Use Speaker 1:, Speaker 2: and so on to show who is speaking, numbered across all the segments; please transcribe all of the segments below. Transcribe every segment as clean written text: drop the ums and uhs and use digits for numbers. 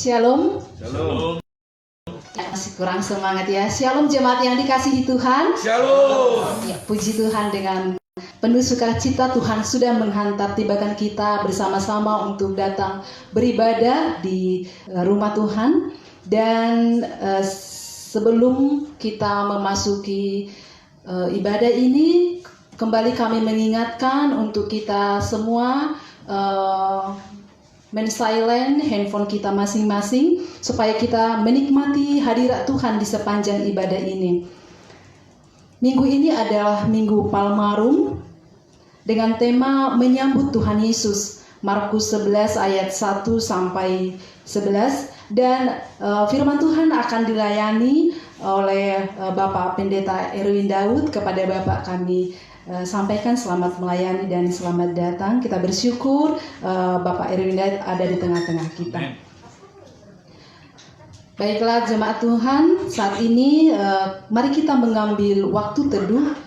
Speaker 1: Shalom.
Speaker 2: Shalom.
Speaker 1: Masih kurang semangat ya. Shalom jemaat yang dikasihi Tuhan.
Speaker 2: Shalom.
Speaker 1: Ya, puji Tuhan, dengan penuh sukacita Tuhan sudah menghantar tibakan kita bersama-sama untuk datang beribadah di rumah Tuhan. Dan sebelum kita memasuki ibadah ini, kembali kami mengingatkan untuk kita semua men-silent handphone kita masing-masing supaya kita menikmati hadirat Tuhan di sepanjang ibadah ini. Minggu ini adalah Minggu Palmarum dengan tema menyambut Tuhan Yesus, Markus 11 ayat 1 sampai 11, dan firman Tuhan akan dilayani oleh Bapak Pendeta Erwin Daud. Kepada Bapak kami sampaikan selamat melayani dan selamat datang. Kita bersyukur Bapak Erwin Daud ada di tengah-tengah kita. Baiklah jemaat Tuhan, saat ini mari kita mengambil waktu teduh.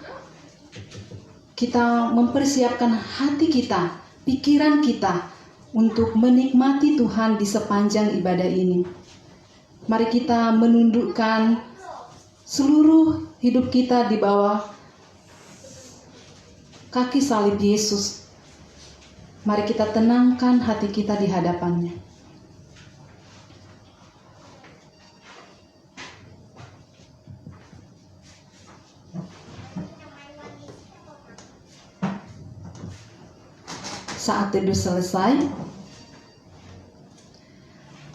Speaker 1: Kita mempersiapkan hati kita, pikiran kita untuk menikmati Tuhan di sepanjang ibadah ini. Mari kita menundukkan seluruh hidup kita di bawah kaki salib Yesus. Mari kita tenangkan hati kita di hadapannya. Saat teduh selesai,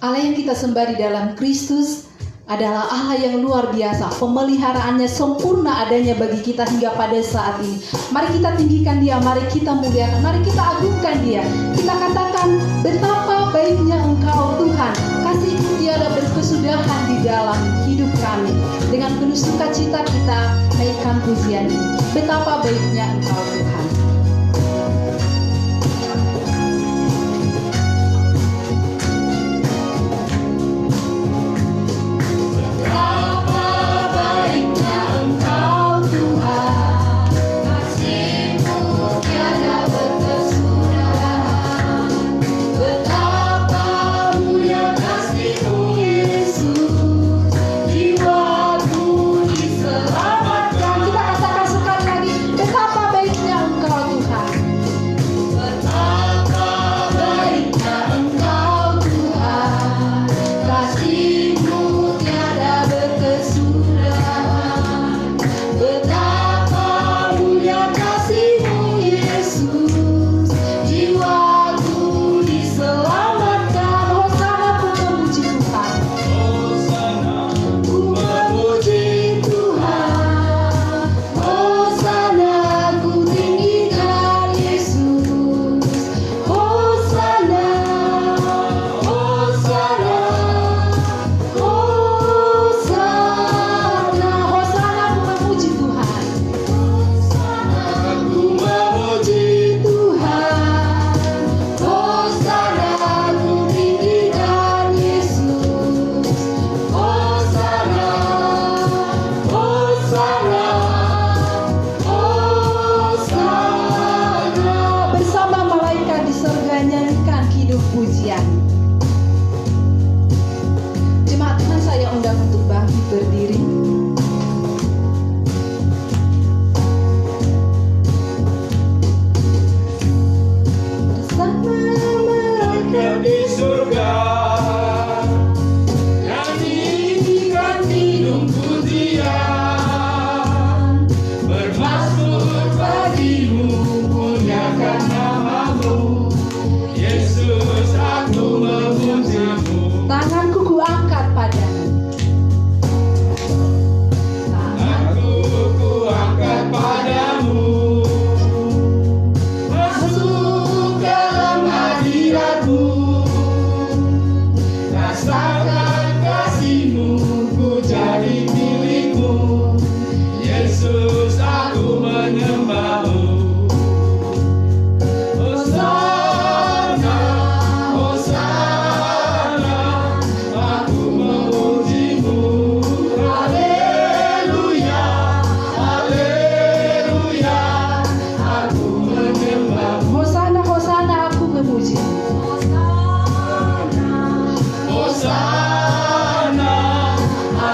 Speaker 1: Allah yang kita sembah di dalam Kristus adalah Allah yang luar biasa. Pemeliharaannya sempurna adanya bagi kita hingga pada saat ini. Mari kita tinggikan Dia, mari kita muliakan, mari kita agungkan Dia. Kita katakan, betapa baiknya Engkau Tuhan, kasih-Mu tiada berkesudahan di dalam hidup kami. Dengan penuh sukacita kita naikkan pujian ini. Betapa baiknya Engkau Tuhan. Kita katakan sekali lagi, betapa baiknya Engkau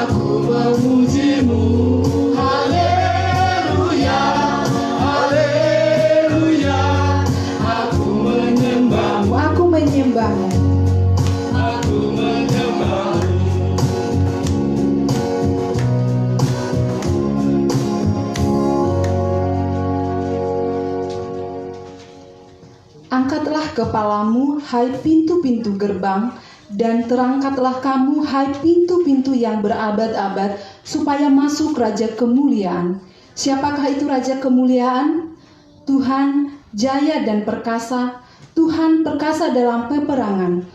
Speaker 2: Aku memuji-Mu, haleluya, haleluya. Aku menyembah-Mu,
Speaker 1: Aku menyembah-Mu.
Speaker 2: aku menyembah-Mu.
Speaker 1: Angkatlah kepalamu, hai pintu-pintu gerbang, dan terangkatlah kamu, hai pintu-pintu yang berabad-abad, supaya masuk Raja Kemuliaan. Siapakah itu Raja Kemuliaan? Tuhan jaya dan perkasa, Tuhan perkasa dalam peperangan.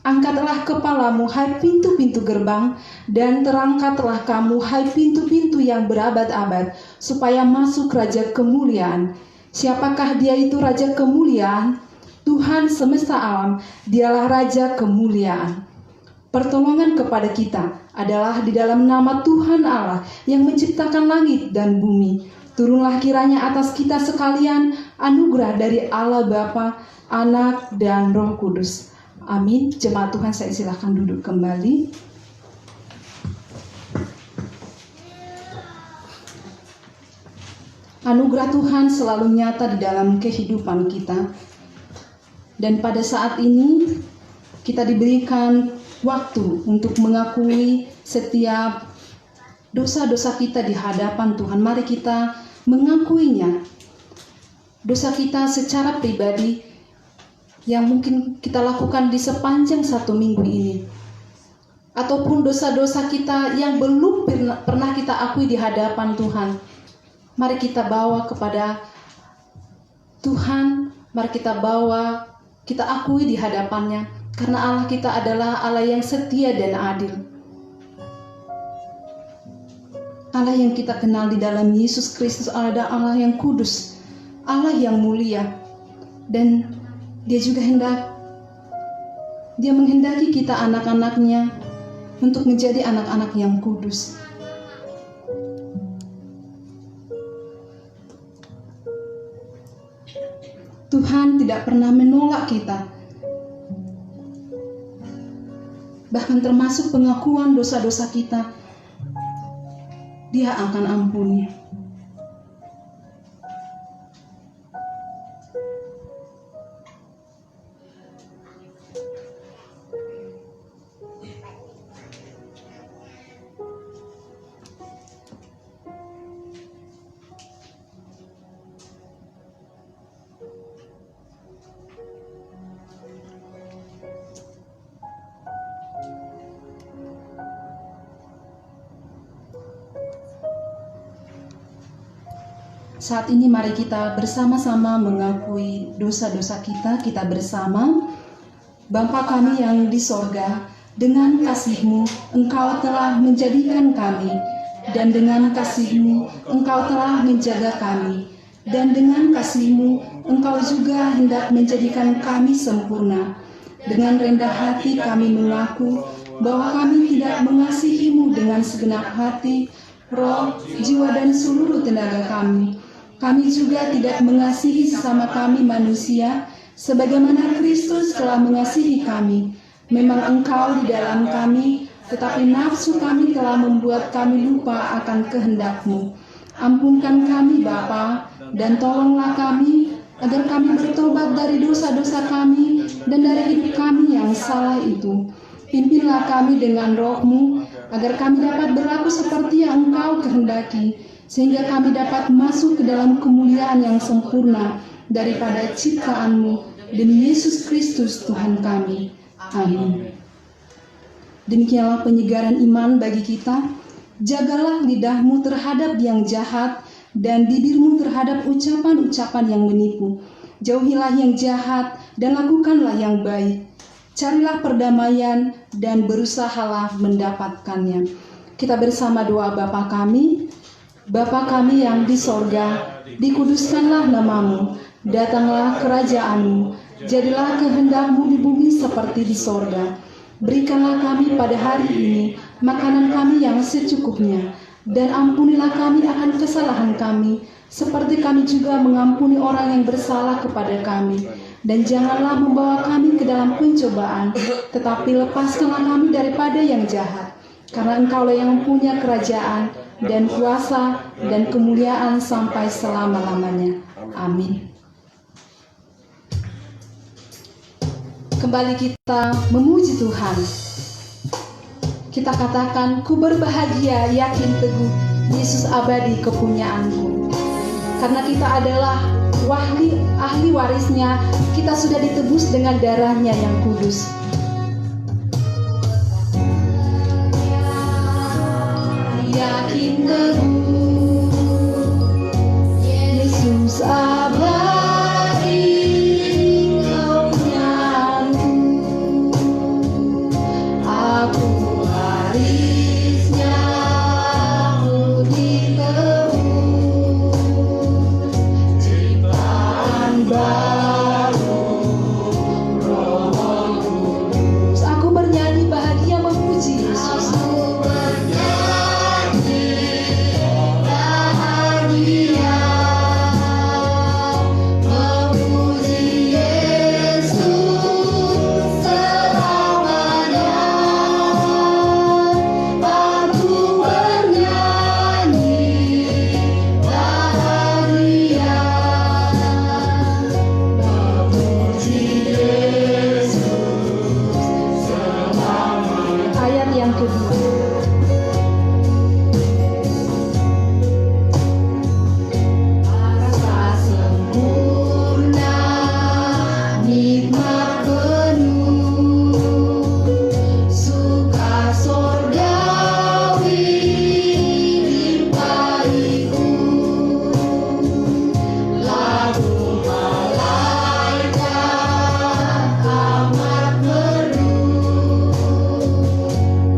Speaker 1: Angkatlah kepalamu, hai pintu-pintu gerbang, dan terangkatlah kamu, hai pintu-pintu yang berabad-abad, supaya masuk Raja Kemuliaan. Siapakah dia itu Raja Kemuliaan? Tuhan semesta alam, dialah Raja Kemuliaan. Pertolongan kepada kita adalah di dalam nama Tuhan Allah yang menciptakan langit dan bumi. Turunlah kiranya atas kita sekalian anugerah dari Allah Bapa, Anak, dan Roh Kudus. Amin. Jemaat Tuhan, saya silakan duduk kembali. Anugerah Tuhan selalu nyata di dalam kehidupan kita. Dan pada saat ini kita diberikan waktu untuk mengakui setiap dosa-dosa kita di hadapan Tuhan. Mari kita mengakuinya. Dosa kita secara pribadi yang mungkin kita lakukan di sepanjang satu minggu ini. Ataupun dosa-dosa kita yang belum pernah kita akui di hadapan Tuhan. Mari kita bawa kepada Tuhan, mari kita akui di hadapannya, karena Allah kita adalah Allah yang setia dan adil. Allah yang kita kenal di dalam Yesus Kristus adalah Allah yang kudus, Allah yang mulia, dan Dia juga Dia menghendaki kita anak-anaknya untuk menjadi anak-anak yang kudus. Tuhan tidak pernah menolak kita. Bahkan termasuk pengakuan dosa-dosa kita, Dia akan ampuni. Saat ini mari kita bersama-sama mengakui dosa-dosa kita bersama. Bapa kami yang di sorga, dengan kasih-Mu Engkau telah menjadikan kami, dan dengan kasih-Mu Engkau telah menjaga kami, dan dengan kasih-Mu Engkau juga hendak menjadikan kami sempurna. Dengan rendah hati kami mengaku bahwa kami tidak mengasihi-Mu dengan segenap hati, roh, jiwa, dan seluruh tenaga kami. Kami juga tidak mengasihi sesama kami manusia, sebagaimana Kristus telah mengasihi kami. Memang Engkau di dalam kami, tetapi nafsu kami telah membuat kami lupa akan kehendak-Mu. Ampunkan kami Bapa, dan tolonglah kami, agar kami bertobat dari dosa-dosa kami, dan dari hidup kami yang salah itu. Pimpinlah kami dengan Roh-Mu, agar kami dapat berlaku seperti yang Engkau kehendaki, sehingga kami dapat masuk ke dalam kemuliaan yang sempurna daripada ciptaan-Mu, demi Yesus Kristus Tuhan kami. Amin. Demikianlah penyegaran iman bagi kita. Jagalah lidahmu terhadap yang jahat, dan bibirmu terhadap ucapan-ucapan yang menipu. Jauhilah yang jahat, dan lakukanlah yang baik. Carilah perdamaian, dan berusahalah mendapatkannya. Kita bersama doa Bapa kami. Bapa kami yang di sorga, dikuduskanlah nama-Mu, datanglah kerajaan-Mu, jadilah kehendak-Mu di bumi seperti di sorga. Berikanlah kami pada hari ini makanan kami yang secukupnya, dan ampunilah kami akan kesalahan kami, seperti kami juga mengampuni orang yang bersalah kepada kami. Dan janganlah membawa kami ke dalam pencobaan, tetapi lepaskanlah kami daripada yang jahat. Karena Engkaulah yang punya kerajaan dan kuasa dan kemuliaan sampai selama-lamanya. Amin. Kembali kita memuji Tuhan. Kita katakan, ku berbahagia, yakin teguh, Yesus abadi kepunyaanku. Karena kita adalah ahli warisnya, kita sudah ditebus dengan darahnya yang kudus. Yakin teguh, Yesus abadi kepunyaanku. Aku warisnya, aku ditebus, ciptaan baru, Roh Kudus. Aku bernyanyi bahagia memuji Yesus. Ayat yang kedua. Rasa sempurna, nikmat penuh, suka sorgawi limpaiku, lagu malaikat amat merdu,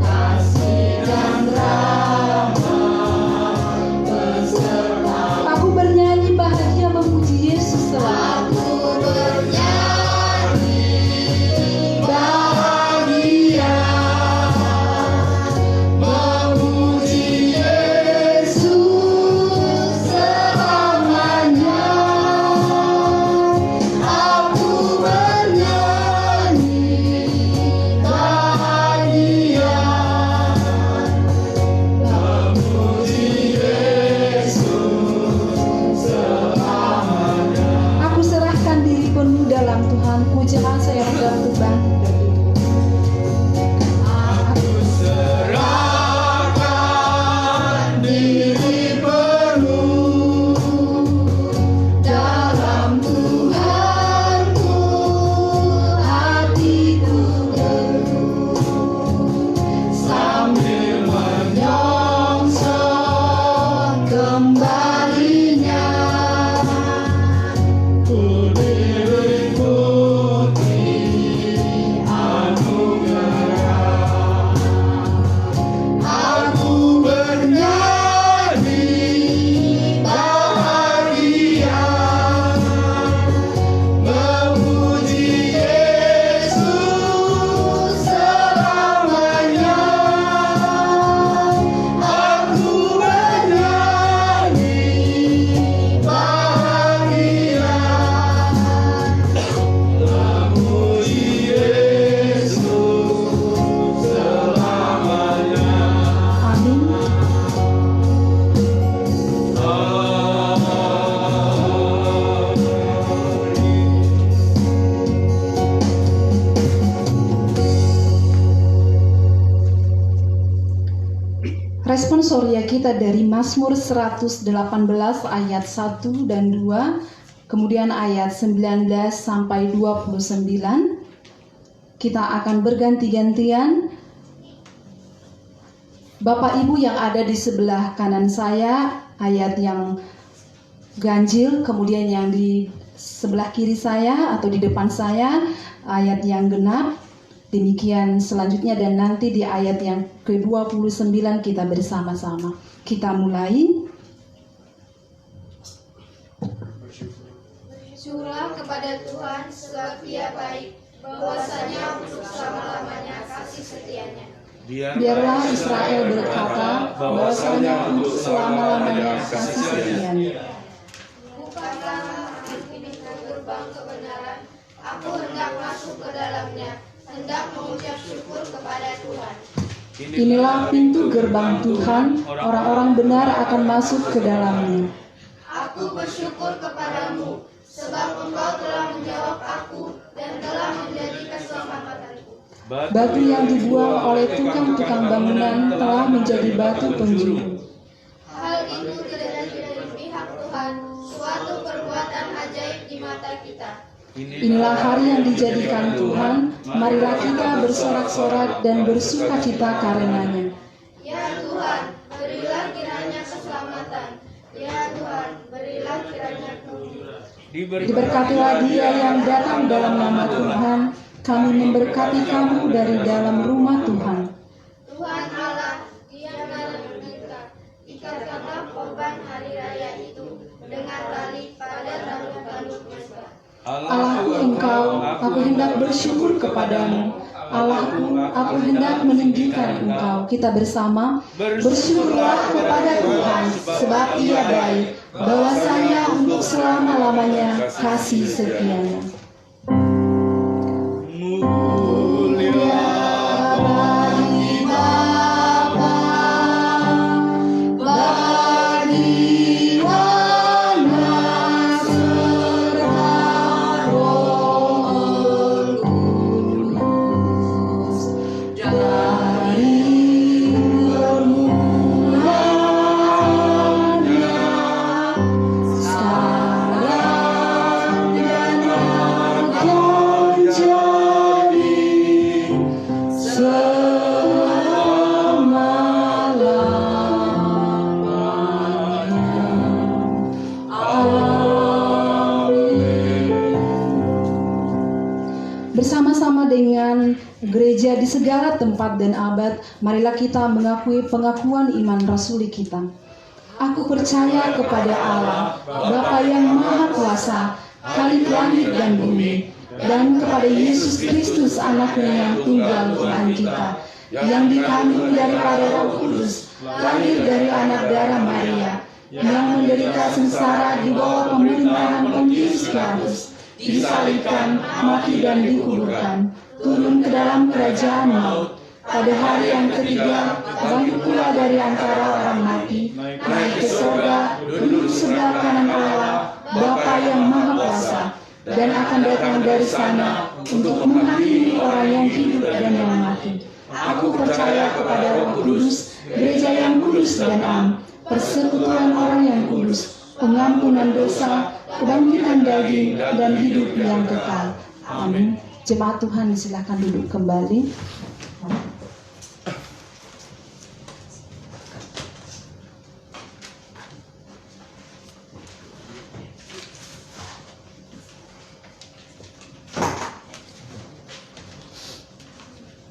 Speaker 1: kasih dan rahmat beserta. Aku bernyanyi bahagia memuji Yesus selalu. Aku bernyanyi bahagia memuji Yesus selamanya. Aku bernyanyi bahagia memuji Yesus selamanya. Aku serahkan diri penuh dalam Tuhan, pujian saya sudah bangkit berdiri. Aku serahkan diri penuh dalam Tuhanku, hatiku teguh sambil menyongsong kembalinya. Ku diikuti anugerah. Aku bernyanyi bahagia memuji Yesus selamanya. Aku bernyanyi bahagia memuji Yesus selamanya. Amin. Responsoria kita dari Mazmur 118 ayat 1 dan 2, kemudian ayat 19 sampai 29. Kita akan berganti-gantian. Bapak Ibu yang ada di sebelah kanan saya, ayat yang ganjil, kemudian yang di sebelah kiri saya atau di depan saya, ayat yang genap. Demikian selanjutnya dan nanti di ayat yang ke-29 kita bersama-sama. Kita mulai.
Speaker 3: Bersyukurlah kepada Tuhan sebab Dia baik, bahwasanya untuk selama-lamanya kasih setianya.
Speaker 1: Biarlah Israel berkata bahwasanya untuk selama-lamanya kasih setianya.
Speaker 3: Bukankah pintu gerbang kebenaran, aku hendak masuk ke dalamnya, hendak mengucap syukur kepada Tuhan.
Speaker 1: Inilah pintu gerbang Tuhan, orang-orang benar akan masuk ke dalamnya.
Speaker 3: Aku bersyukur kepadamu, sebab Engkau telah menjawab aku dan telah menjadi keselamatanku.
Speaker 1: Batu yang dibuang oleh tukang-tukang bangunan telah menjadi batu penjuru.
Speaker 3: Hal itu terjadi dari pihak Tuhan, suatu perbuatan ajaib di mata kita.
Speaker 1: Inilah hari yang dijadikan Tuhan, marilah kita bersorak-sorak dan bersukacita karenanya.
Speaker 3: Ya Tuhan, berilah kiranya keselamatan. Ya Tuhan, berilah kiranya kemuliaan.
Speaker 1: Diberkatilah dia yang datang dalam nama Tuhan, kami memberkati kamu dari dalam rumah Tuhan.
Speaker 3: Tuhan Allah, diamlah kita. Ikatkanlah korban hari raya itu dengan tali pada tanduk-tanduk mesbah.
Speaker 1: Allahku engkau, aku hendak bersyukur kepadamu. Allahku, aku hendak meninggikan engkau. Kita bersama bersyukurlah kepada Tuhan, sebab ia baik, bahwasanya untuk selama-lamanya kasih setianya.
Speaker 2: Mulia
Speaker 1: Bagi Bapa, bagi Anak, serta Roh Kudus, dari permulaan sekarang dan akan jadi selama-lamanya. Amin. Bersama-sama dengan gereja di segala tempat dan abad, marilah kita mengakui pengakuan iman rasuli kita. Aku percaya kepada Allah, Bapa yang Maha Kuasa, Khalik langit dan bumi, dan kepada Yesus Kristus anaknya yang tunggal Tuhan kita, yang dikandung daripada Roh Kudus, lahir dari anak darah Maria, yang menderita sengsara di bawah pemerintahan Pontius Pilatus, disalibkan, mati dan dikuburkan, turun ke dalam kerajaan maut. Pada hari yang ketiga, bangkit pula dari antara orang mati, naik ke surga, duduk sebelah kanan Allah, Bapa yang Maha Kuasa, dan akan datang dari sana untuk menghakimi orang yang hidup dan yang mati. Aku percaya kepada Roh Kudus, gereja yang kudus dan am, persekutuan orang yang kudus, pengampunan dosa, kebangkitan daging, dan hidup yang kekal. Amin. Jemaat Tuhan silakan duduk kembali.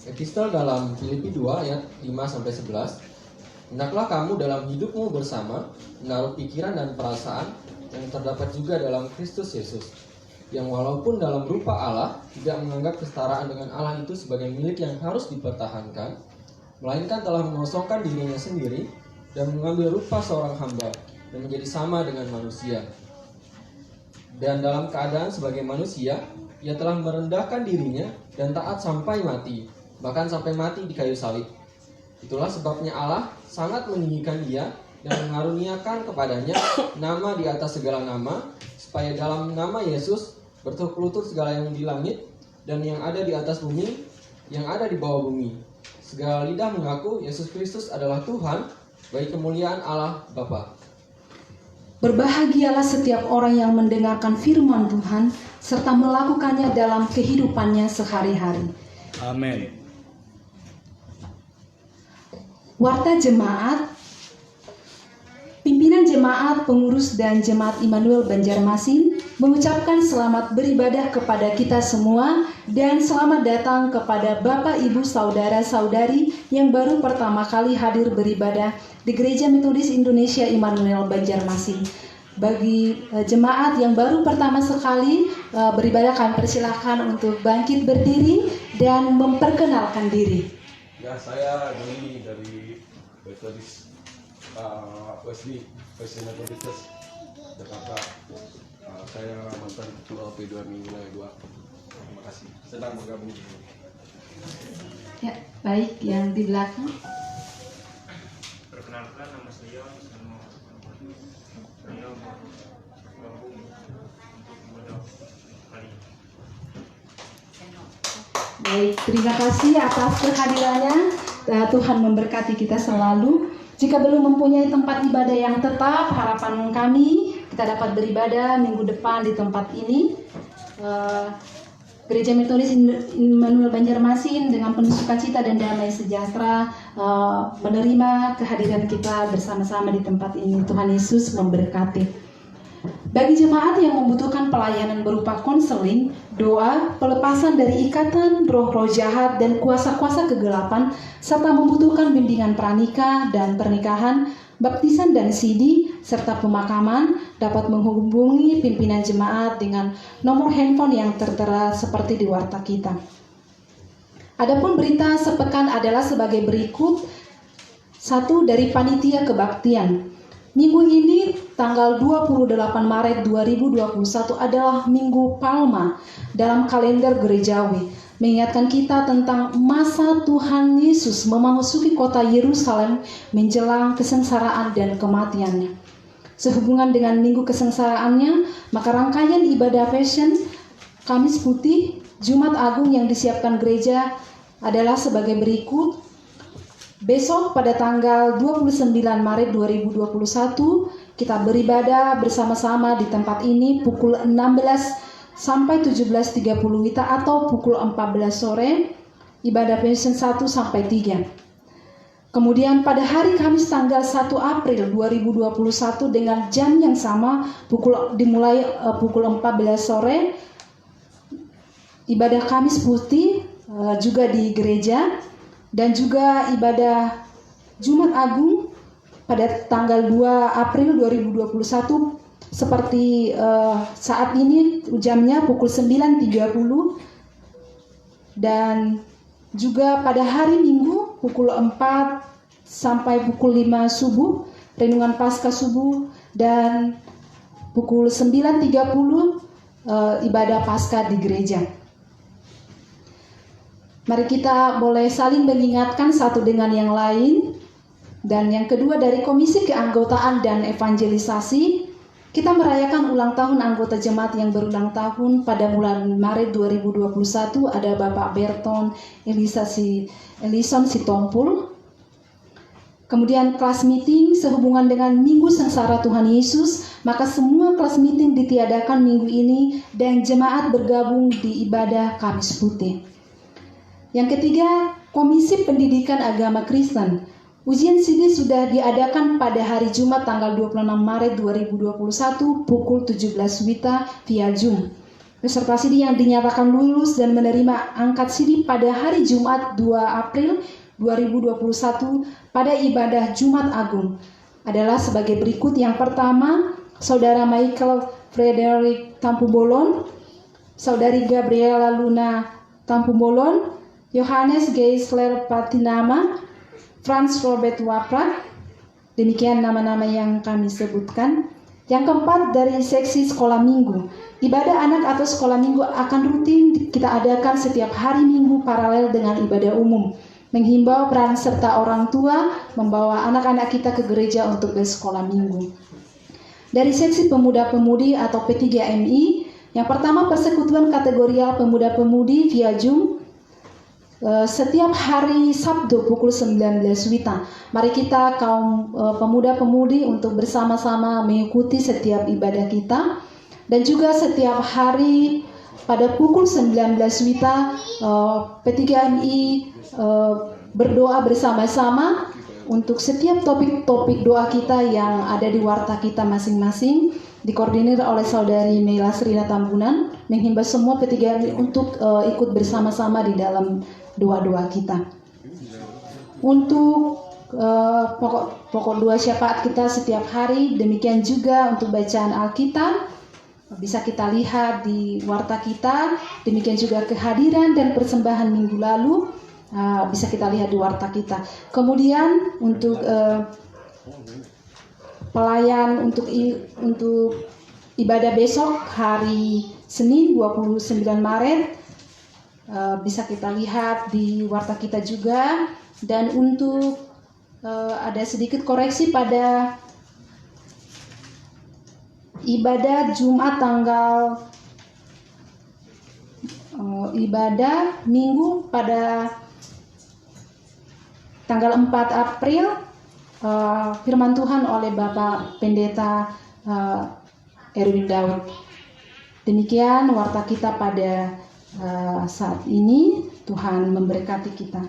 Speaker 4: Epistel dalam Filipi 2 ayat 5-11. Hendaklah kamu dalam hidupmu bersama menaruh pikiran dan perasaan yang terdapat juga dalam Kristus Yesus, yang walaupun dalam rupa Allah tidak menganggap kesetaraan dengan Allah itu sebagai milik yang harus dipertahankan, melainkan telah mengosongkan dirinya sendiri dan mengambil rupa seorang hamba dan menjadi sama dengan manusia. Dan dalam keadaan sebagai manusia, ia telah merendahkan dirinya dan taat sampai mati, bahkan sampai mati di kayu salib. Itulah sebabnya Allah sangat meninggikan dia dan mengaruniakan kepadanya nama di atas segala nama, supaya dalam nama Yesus bertukuk lutut segala yang di langit dan yang ada di atas bumi, yang ada di bawah bumi. Segala lidah mengaku Yesus Kristus adalah Tuhan, bagi kemuliaan Allah Bapa.
Speaker 1: Berbahagialah setiap orang yang mendengarkan firman Tuhan serta melakukannya dalam kehidupannya sehari-hari.
Speaker 2: Amin.
Speaker 1: Warta Jemaat, pimpinan jemaat, pengurus dan jemaat Immanuel Banjarmasin mengucapkan selamat beribadah kepada kita semua dan selamat datang kepada Bapak, Ibu, Saudara-saudari yang baru pertama kali hadir beribadah di Gereja Metodis Indonesia Immanuel Banjarmasin. Bagi jemaat yang baru pertama sekali beribadah, kami persilahkan untuk bangkit berdiri dan memperkenalkan diri.
Speaker 5: Ya, saya Doni dari Metodis OSD, Metodis Jakarta. Saya mantan ketua P2 wilayah 2. Terima kasih. Senang bergabung di sini.
Speaker 1: Ya, baik, yang di belakang.
Speaker 6: Perkenalkan, nama saya Salmo. Saya bergabung untuk ibadah kali ini.
Speaker 1: Baik, terima kasih atas kehadirannya. Tuhan memberkati kita selalu. Jika belum mempunyai tempat ibadah yang tetap, harapan kami kita dapat beribadah minggu depan di tempat ini. Gereja Metodis Immanuel Banjarmasin dengan penuh sukacita dan damai sejahtera menerima kehadiran kita bersama-sama di tempat ini. Tuhan Yesus memberkati. Bagi jemaat yang membutuhkan pelayanan berupa konseling, doa, pelepasan dari ikatan roh-roh jahat dan kuasa-kuasa kegelapan, serta membutuhkan bimbingan pranikah dan pernikahan, baptisan dan sidi, serta pemakaman, dapat menghubungi pimpinan jemaat dengan nomor handphone yang tertera seperti di warta kita. Adapun berita sepekan adalah sebagai berikut. Satu, dari panitia kebaktian. Minggu ini tanggal 28 Maret 2021 adalah Minggu Palma dalam kalender gerejawi, mengingatkan kita tentang masa Tuhan Yesus memasuki kota Yerusalem menjelang kesengsaraan dan kematiannya. Sehubungan dengan minggu kesengsaraannya, maka rangkaian ibadah Passion, Kamis Putih, Jumat Agung yang disiapkan gereja adalah sebagai berikut. Besok pada tanggal 29 Maret 2021 kita beribadah bersama-sama di tempat ini pukul 16 sampai 17.30 WITA atau pukul 14 sore, ibadah Passion 1 sampai 3. Kemudian pada hari Kamis tanggal 1 April 2021 dengan jam yang sama dimulai pukul 14 sore, ibadah Kamis Putih juga di gereja. Dan juga ibadah Jumat Agung pada tanggal 2 April 2021 seperti saat ini jamnya pukul 9.30, dan juga pada hari Minggu pukul 4 sampai pukul 5 subuh renungan Paskah subuh, dan pukul 9.30 ibadah Paskah di gereja. Mari kita boleh saling mengingatkan satu dengan yang lain. Dan yang kedua, dari Komisi Keanggotaan dan Evangelisasi, kita merayakan ulang tahun anggota jemaat yang berulang tahun pada bulan Maret 2021. Ada Bapak Berton Elison Sitompul. Kemudian kelas meeting sehubungan dengan Minggu Sengsara Tuhan Yesus, maka semua kelas meeting ditiadakan minggu ini dan jemaat bergabung di ibadah Kamis Putih. Yang ketiga, Komisi Pendidikan Agama Kristen. Ujian sidi sudah diadakan pada hari Jumat tanggal 26 Maret 2021 pukul 17 WITA via Zoom. Peserta sidi yang dinyatakan lulus dan menerima angkat sidi pada hari Jumat 2 April 2021 pada ibadah Jumat Agung adalah sebagai berikut. Yang pertama, Saudara Michael Frederick Tampubolon, Saudari Gabriela Luna Tampubolon, Yohanes Geisler Patinama, Franz Robert Waprak. Demikian nama-nama yang kami sebutkan. Yang keempat, dari seksi sekolah minggu. Ibadah anak atau sekolah minggu akan rutin kita adakan setiap hari Minggu paralel dengan ibadah umum. Menghimbau peran serta orang tua membawa anak-anak kita ke gereja untuk bersekolah minggu. Dari seksi pemuda-pemudi atau P3MI, yang pertama persekutuan kategorial pemuda-pemudi via Zoom setiap hari Sabtu pukul 19 WITA. Mari kita kaum pemuda-pemudi untuk bersama-sama mengikuti setiap ibadah kita. Dan juga setiap hari pada pukul 19 WITA P3MI berdoa bersama-sama untuk setiap topik-topik doa kita yang ada di warta kita masing-masing, dikoordinir oleh Saudari Mela Srina Tambunan, menghimbau semua P3MI untuk ikut bersama-sama di dalam doa-doa kita. Untuk pokok doa syafaat kita setiap hari, demikian juga untuk bacaan Alkitab, bisa kita lihat di warta kita, demikian juga kehadiran dan persembahan minggu lalu, bisa kita lihat di warta kita. Kemudian untuk pelayan untuk ibadah besok hari Senin 29 Maret bisa kita lihat di warta kita juga. Dan untuk ada sedikit koreksi pada ibadah Jumat ibadah Minggu pada tanggal 4 April, firman Tuhan oleh Bapak Pendeta Erwin Daud. Demikian warta kita pada saat ini. Tuhan memberkati kita.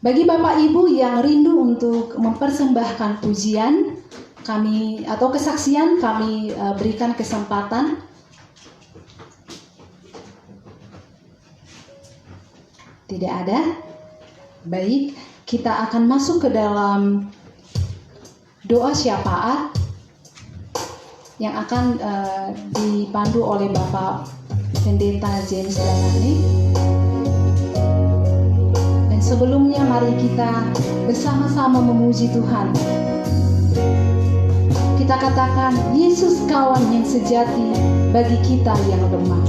Speaker 1: Bagi Bapak Ibu yang rindu untuk mempersembahkan pujian kami atau kesaksian, kami berikan kesempatan. Tidak ada? Baik, kita akan masuk ke dalam doa syafaat yang akan dipandu oleh Bapak Pendeta James Dangane. Dan sebelumnya mari kita bersama-sama memuji Tuhan. Kita katakan, Yesus kawan yang sejati bagi kita yang lemah.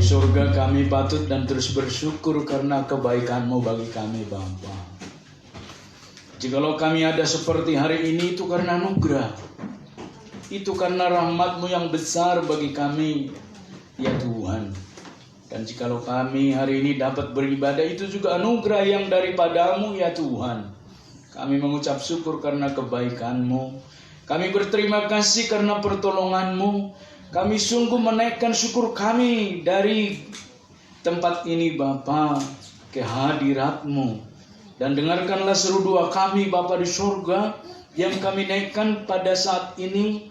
Speaker 2: surga kami patut dan terus bersyukur karena kebaikan-Mu bagi kami Bapa. Jikalau kami ada seperti hari ini itu karena anugerah. Itu karena rahmat-Mu yang besar bagi kami ya Tuhan. Dan jikalau kami hari ini dapat beribadah itu juga anugerah yang daripada-Mu ya Tuhan. Kami mengucap syukur karena kebaikan-Mu. Kami berterima kasih karena pertolongan-Mu. Kami sungguh menaikkan syukur kami dari tempat ini Bapa ke hadirat-Mu. Dan dengarkanlah seru doa kami Bapa di surga yang kami naikkan pada saat ini.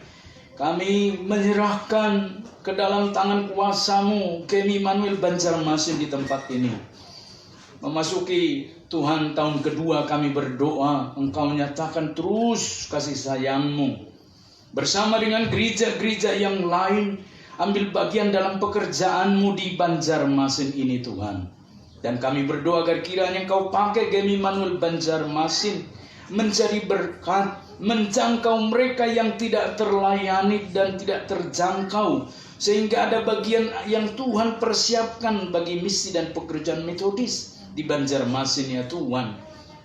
Speaker 2: Kami menyerahkan ke dalam tangan kuasa-Mu Kemi Immanuel Banjarmasin di tempat ini. Memasuki Tuhan tahun kedua kami berdoa, Engkau nyatakan terus kasih sayang-Mu. Bersama dengan gereja-gereja yang lain, ambil bagian dalam pekerjaan-Mu di Banjarmasin ini Tuhan. Dan kami berdoa agar kiranya Engkau pakai Kemi Immanuel Banjarmasin menjadi berkat, menjangkau mereka yang tidak terlayani dan tidak terjangkau. Sehingga ada bagian yang Tuhan persiapkan bagi misi dan pekerjaan metodis di Banjarmasin ya Tuhan.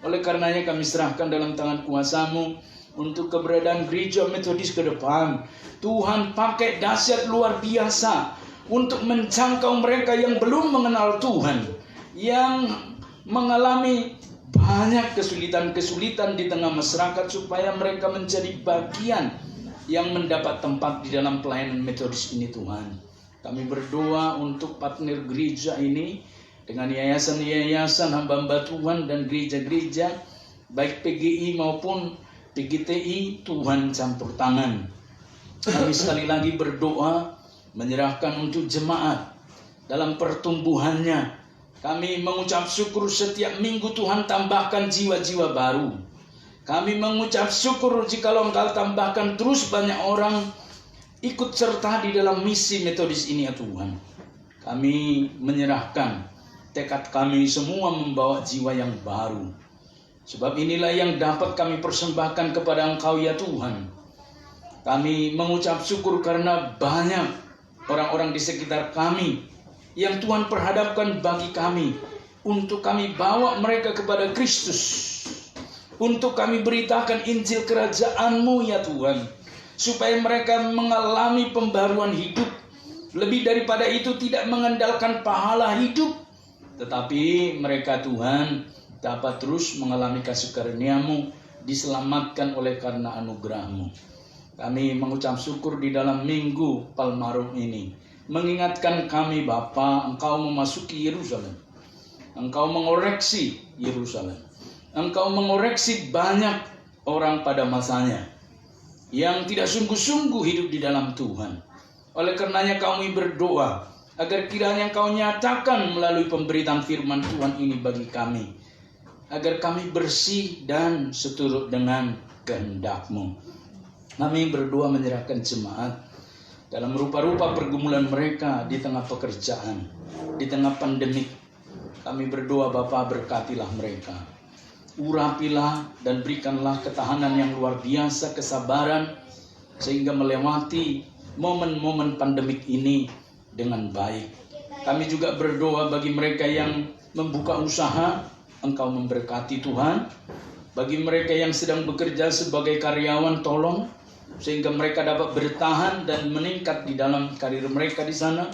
Speaker 2: Oleh karenanya kami serahkan dalam tangan kuasa-Mu untuk keberadaan gereja metodis ke depan. Tuhan pakai dahsyat luar biasa untuk menjangkau mereka yang belum mengenal Tuhan, yang mengalami banyak kesulitan-kesulitan di tengah masyarakat, supaya mereka menjadi bagian yang mendapat tempat di dalam pelayanan metodis ini Tuhan. Kami berdoa untuk partner gereja ini dengan yayasan-yayasan hamba-hamba Tuhan dan gereja-gereja baik PGI maupun PGTI. Tuhan campur tangan. Kami sekali lagi berdoa menyerahkan untuk jemaat dalam pertumbuhannya. Kami mengucap syukur setiap minggu Tuhan tambahkan jiwa-jiwa baru. Kami mengucap syukur jikalau Engkau tambahkan terus banyak orang ikut serta di dalam misi metodis ini ya Tuhan. Kami menyerahkan tekad kami semua membawa jiwa yang baru. Sebab inilah yang dapat kami persembahkan kepada Engkau ya Tuhan. Kami mengucap syukur karena banyak orang-orang di sekitar kami yang Tuhan perhadapkan bagi kami, untuk kami bawa mereka kepada Kristus, untuk kami beritakan Injil kerajaan-Mu ya Tuhan, supaya mereka mengalami pembaruan hidup. Lebih daripada itu, tidak mengandalkan pahala hidup, tetapi mereka Tuhan dapat terus mengalami kasih karunia-Mu, diselamatkan oleh karena anugerah-Mu. Kami mengucap syukur di dalam minggu Palmarum ini, mengingatkan kami Bapa, Engkau memasuki Yerusalem. Engkau mengoreksi Yerusalem. Engkau mengoreksi banyak orang pada masanya yang tidak sungguh-sungguh hidup di dalam Tuhan. Oleh karenanya kami berdoa agar kiranya Engkau nyatakan melalui pemberitaan firman Tuhan ini bagi kami, agar kami bersih dan seturut dengan kehendak-Mu. Kami berdoa menyerahkan jemaat dalam rupa-rupa pergumulan mereka di tengah pekerjaan, di tengah pandemik. Kami berdoa Bapa, berkatilah mereka. Urapilah dan berikanlah ketahanan yang luar biasa, kesabaran, sehingga melewati momen-momen pandemik ini dengan baik. Kami juga berdoa bagi mereka yang membuka usaha, Engkau memberkati Tuhan. Bagi mereka yang sedang bekerja sebagai karyawan, tolong sehingga mereka dapat bertahan dan meningkat di dalam karir mereka di sana.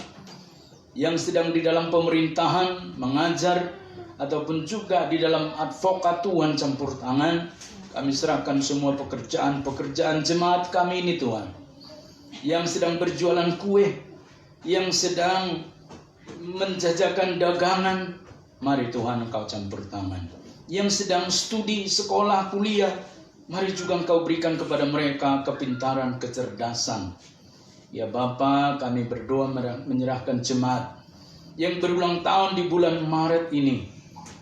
Speaker 2: Yang sedang di dalam pemerintahan, mengajar, ataupun juga di dalam advokat, Tuhan campur tangan. Kami serahkan semua pekerjaan jemaat kami ini Tuhan. Yang sedang berjualan kue, yang sedang menjajakan dagangan, mari Tuhan Engkau campur tangan. Yang sedang studi, sekolah, kuliah, mari juga Engkau berikan kepada mereka kepintaran, kecerdasan. Ya Bapa, kami berdoa menyerahkan jemaat yang berulang tahun di bulan Maret ini.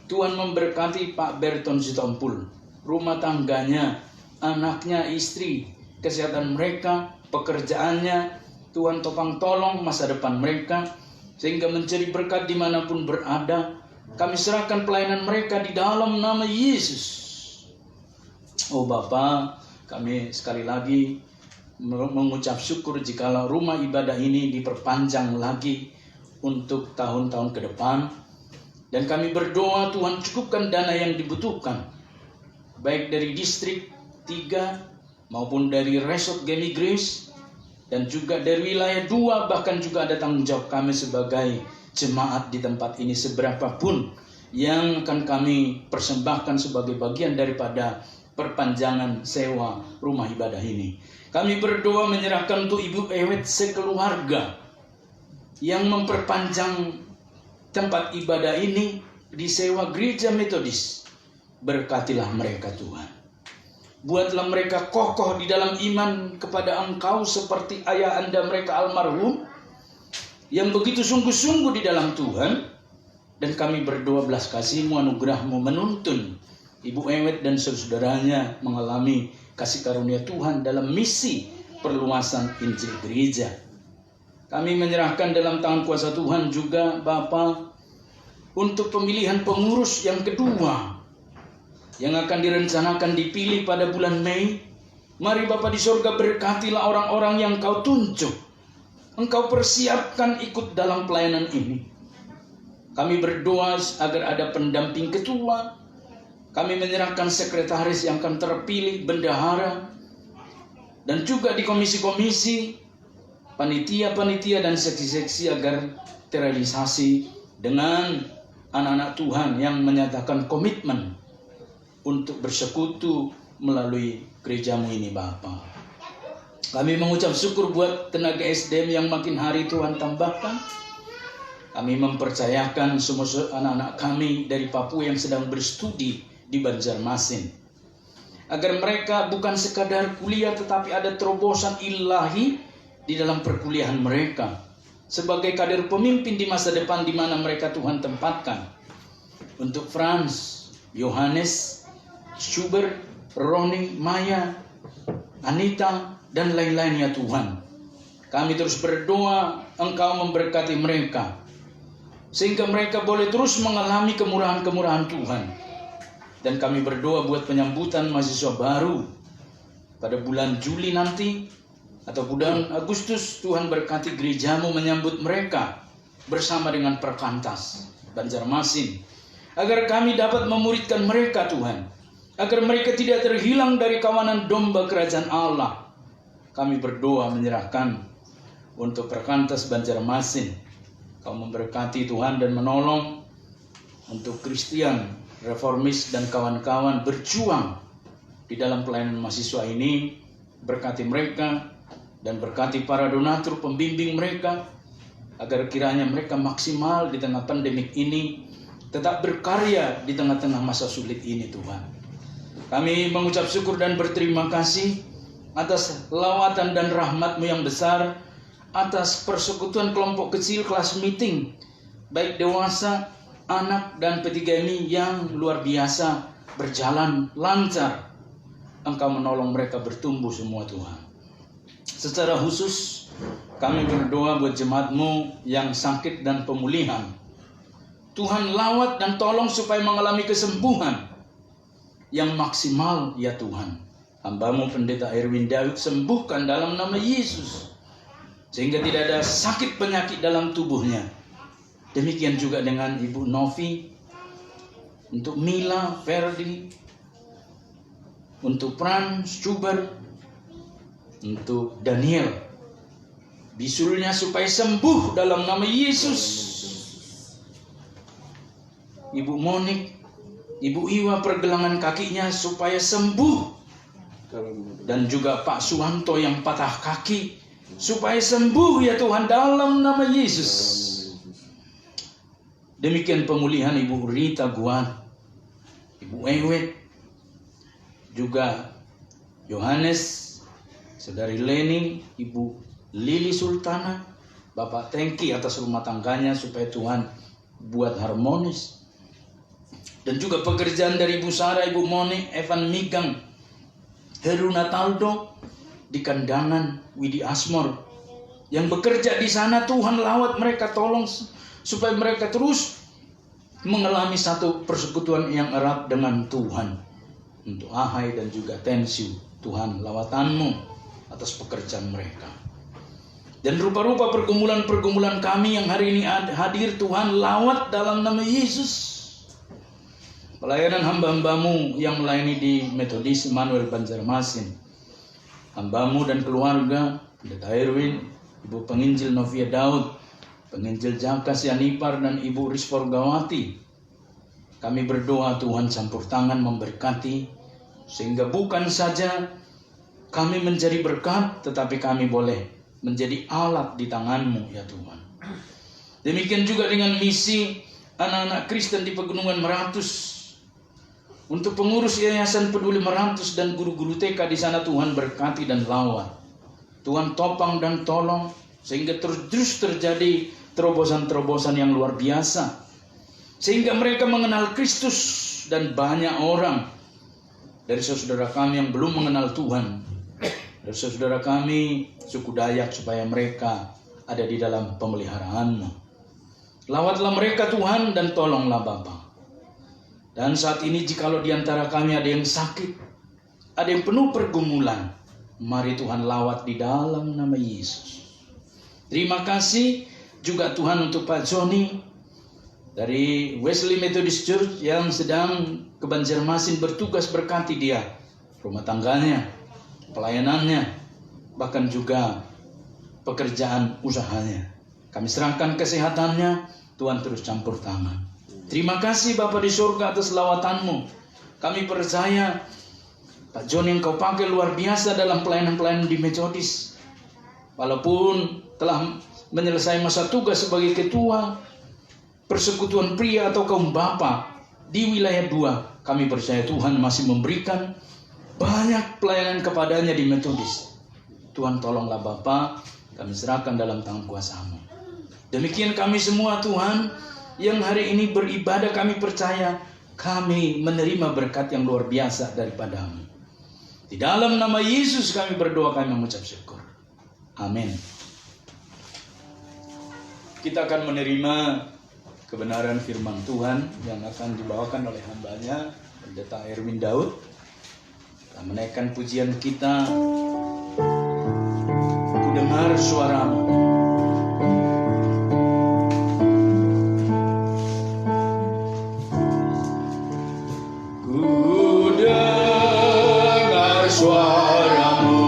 Speaker 2: Tuhan memberkati Pak Berton Sitompul, rumah tangganya, anaknya, istri, kesehatan mereka, pekerjaannya. Tuhan topang tolong masa depan mereka, sehingga menjadi berkat dimanapun berada. Kami serahkan pelayanan mereka di dalam nama Yesus. Oh Bapa, kami sekali lagi mengucap syukur jikalau rumah ibadah ini diperpanjang lagi untuk tahun-tahun ke depan. Dan kami berdoa Tuhan cukupkan dana yang dibutuhkan, baik dari distrik 3 maupun dari Resort Gemi Grace, dan juga dari wilayah 2, bahkan juga ada tanggung jawab kami sebagai jemaat di tempat ini, seberapapun yang akan kami persembahkan sebagai bagian daripada perpanjangan sewa rumah ibadah ini. Kami berdoa menyerahkan untuk Ibu Ewet sekeluarga yang memperpanjang tempat ibadah ini disewa gereja Metodis. Berkatilah mereka Tuhan. Buatlah mereka kokoh di dalam iman kepada Engkau seperti ayah anda mereka almarhum yang begitu sungguh-sungguh di dalam Tuhan. Dan kami berdoa belas kasih-Mu, anugerah-Mu menuntun Ibu Ewet dan saudara-saudaranya mengalami kasih karunia Tuhan dalam misi perluasan Injil gereja. Kami menyerahkan dalam tangan kuasa Tuhan juga Bapa untuk pemilihan pengurus yang kedua yang akan direncanakan dipilih pada bulan Mei. Mari Bapa di sorga, berkatilah orang-orang yang Kau tunjuk, Engkau persiapkan ikut dalam pelayanan ini. Kami berdoa agar ada pendamping ketua. Kami menyerahkan sekretaris yang akan terpilih, bendahara, dan juga di komisi-komisi, panitia-panitia dan seksi-seksi agar terrealisasi dengan anak-anak Tuhan yang menyatakan komitmen untuk bersekutu melalui gereja-Mu ini Bapa. Kami mengucap syukur buat tenaga SDM yang makin hari Tuhan tambahkan. Kami mempercayakan semua anak-anak kami dari Papua yang sedang berstudi di Banjarmasin, agar mereka bukan sekadar kuliah tetapi ada terobosan ilahi di dalam perkuliahan mereka sebagai kader pemimpin di masa depan di mana mereka Tuhan tempatkan. Untuk Franz, Yohanes, Schubert, Roni, Maya, Anita, dan lain-lainnya Tuhan. Kami terus berdoa Engkau memberkati mereka sehingga mereka boleh terus mengalami kemurahan-kemurahan Tuhan. Dan kami berdoa buat penyambutan mahasiswa baru pada bulan Juli nanti atau bulan Agustus. Tuhan berkati gereja-Mu menyambut mereka bersama dengan Perkantas Banjarmasin, agar kami dapat memuridkan mereka Tuhan, agar mereka tidak terhilang dari kawanan domba kerajaan Allah. Kami berdoa menyerahkan untuk Perkantas Banjarmasin. Kau memberkati Tuhan dan menolong untuk Kristian, Reformis dan kawan-kawan berjuang di dalam pelayanan mahasiswa ini. Berkati mereka dan berkati para donatur pembimbing mereka, agar kiranya mereka maksimal di tengah pandemik ini, tetap berkarya di tengah-tengah masa sulit ini Tuhan. Kami mengucap syukur dan berterima kasih atas lawatan dan rahmat-Mu yang besar, atas persekutuan kelompok kecil kelas meeting, baik dewasa, anak, dan P3MI yang luar biasa berjalan lancar. Engkau menolong mereka bertumbuh semua Tuhan. Secara khusus kami berdoa buat jemaat-Mu yang sakit dan pemulihan. Tuhan lawat dan tolong supaya mengalami kesembuhan yang maksimal ya Tuhan. Hamba-Mu Pendeta Erwin Daud sembuhkan dalam nama Yesus, sehingga tidak ada sakit penyakit dalam tubuhnya. Demikian juga dengan Ibu Novi, untuk Mila, Ferdi, untuk Pran, Schubert, untuk Daniel. Bisulnya supaya sembuh dalam nama Yesus. Ibu Monik, Ibu Iwa pergelangan kakinya supaya sembuh. Dan juga Pak Suwanto yang patah kaki supaya sembuh ya Tuhan dalam nama Yesus. Demikian pemulihan Ibu Rita Guan, Ibu Ewet, juga Yohanes, Saudari Leni, Ibu Lili Sultana, Bapak Tengki atas rumah tangganya supaya Tuhan buat harmonis. Dan juga pekerjaan dari Ibu Sarah, Ibu Moni, Evan Migang, Heru Nataldo di Kandangan, Widi Asmor yang bekerja di sana. Tuhan lawat mereka, tolong supaya mereka terus mengalami satu persekutuan yang erat dengan Tuhan. Untuk Ahai dan juga Tensiu, Tuhan lawatan-Mu atas pekerjaan mereka. Dan rupa-rupa pergumulan-pergumulan kami yang hari ini hadir, Tuhan, lawat dalam nama Yesus. Pelayanan hamba-hambamu yang melayani di Metodis Immanuel Banjarmasin, hambamu dan keluarga, Pendeta Erwin, Ibu Penginjil Novia Daud, Penginjil Jaka Sianipar, dan Ibu Risfor Gawati. Kami berdoa Tuhan campur tangan memberkati, sehingga bukan saja kami menjadi berkat, tetapi kami boleh menjadi alat di tangan-Mu ya Tuhan. Demikian juga dengan misi anak-anak Kristen di Pegunungan Meratus. Untuk pengurus Yayasan Peduli Meratus dan guru-guru TK di sana, Tuhan berkati dan lawat. Tuhan topang dan tolong sehingga terus terjadi terobosan-terobosan yang luar biasa. Sehingga mereka mengenal Kristus, dan banyak orang dari saudara kami yang belum mengenal Tuhan, dari saudara kami suku Dayak, supaya mereka ada di dalam pemeliharaan-Mu. Lawatlah mereka Tuhan, dan tolonglah Bapa. Dan saat ini jikalau di antara kami ada yang sakit, ada yang penuh pergumulan, mari Tuhan lawat di dalam nama Yesus. Terima kasih juga Tuhan untuk Pak Joni dari Wesley Methodist Church yang sedang ke Banjarmasin bertugas, berkati dia, rumah tangganya, pelayanannya, bahkan juga pekerjaan usahanya. Kami serahkan kesehatannya, Tuhan terus campur tangan. Terima kasih Bapa di surga atas lawatan-Mu. Kami percaya Pak John yang Kau pakai luar biasa dalam pelayanan-pelayanan di Metodis. Walaupun telah menyelesaikan masa tugas sebagai ketua persekutuan pria atau kaum bapa di wilayah 2, kami percaya Tuhan masih memberikan banyak pelayanan kepadanya di Metodis. Tuhan tolonglah Bapa, kami serahkan dalam tangan kuasa-Mu. Demikian kami semua Tuhan yang hari ini beribadah, kami percaya kami menerima berkat yang luar biasa daripada-Mu. Di dalam nama Yesus kami berdoa, kami mengucap syukur. Amin. Kita akan menerima kebenaran firman Tuhan yang akan dibawakan oleh hambanya Pendeta Erwin Daud. Kita menaikkan pujian kita, Ku dengar suara-Mu.
Speaker 7: Saudaramu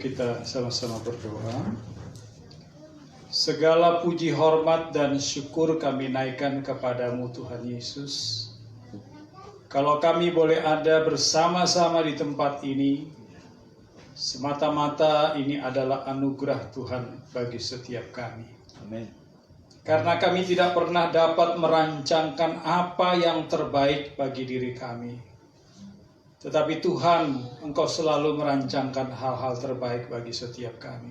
Speaker 7: kita sama-sama berdoa. Segala puji, hormat, dan syukur kami naikkan kepadamu Tuhan Yesus. Kalau kami boleh ada bersama-sama di tempat ini, semata-mata ini adalah anugerah Tuhan bagi setiap kami.
Speaker 2: Amin.
Speaker 7: Karena kami tidak pernah dapat merancangkan apa yang terbaik bagi diri kami. Tetapi Tuhan, Engkau selalu merancangkan hal-hal terbaik bagi setiap kami.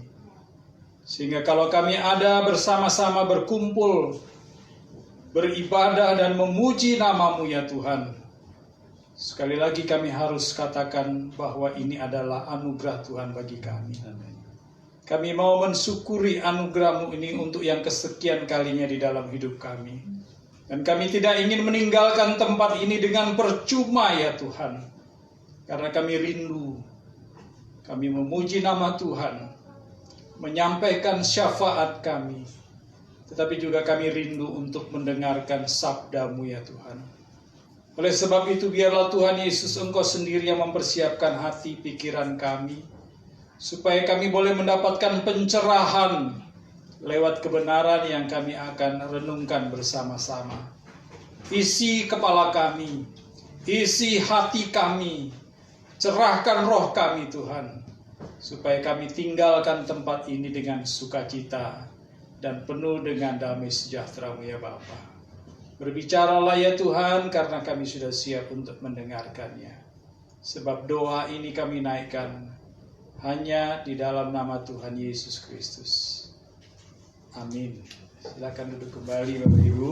Speaker 7: Sehingga kalau kami ada bersama-sama berkumpul, beribadah dan memuji nama-Mu ya Tuhan, sekali lagi kami harus katakan bahwa ini adalah anugerah Tuhan bagi kami. Kami mau mensyukuri anugerah-Mu ini untuk yang kesekian kalinya di dalam hidup kami. Dan kami tidak ingin meninggalkan tempat ini dengan percuma ya Tuhan. Karena kami rindu, kami memuji nama Tuhan, menyampaikan syafaat kami. Tetapi juga kami rindu untuk mendengarkan sabda-Mu ya Tuhan. Oleh sebab itu biarlah Tuhan Yesus Engkau sendiri yang mempersiapkan hati pikiran kami, supaya kami boleh mendapatkan pencerahan lewat kebenaran yang kami akan renungkan bersama-sama. Isi kepala kami, isi hati kami, cerahkan roh kami Tuhan, supaya kami tinggalkan tempat ini dengan sukacita dan penuh dengan damai sejahtera-Mu ya Bapa. Berbicaralah ya Tuhan, karena kami sudah siap untuk mendengarkannya. Sebab doa ini kami naikkan hanya di dalam nama Tuhan Yesus Kristus. Amin. Silakan duduk kembali Bapak Ibu.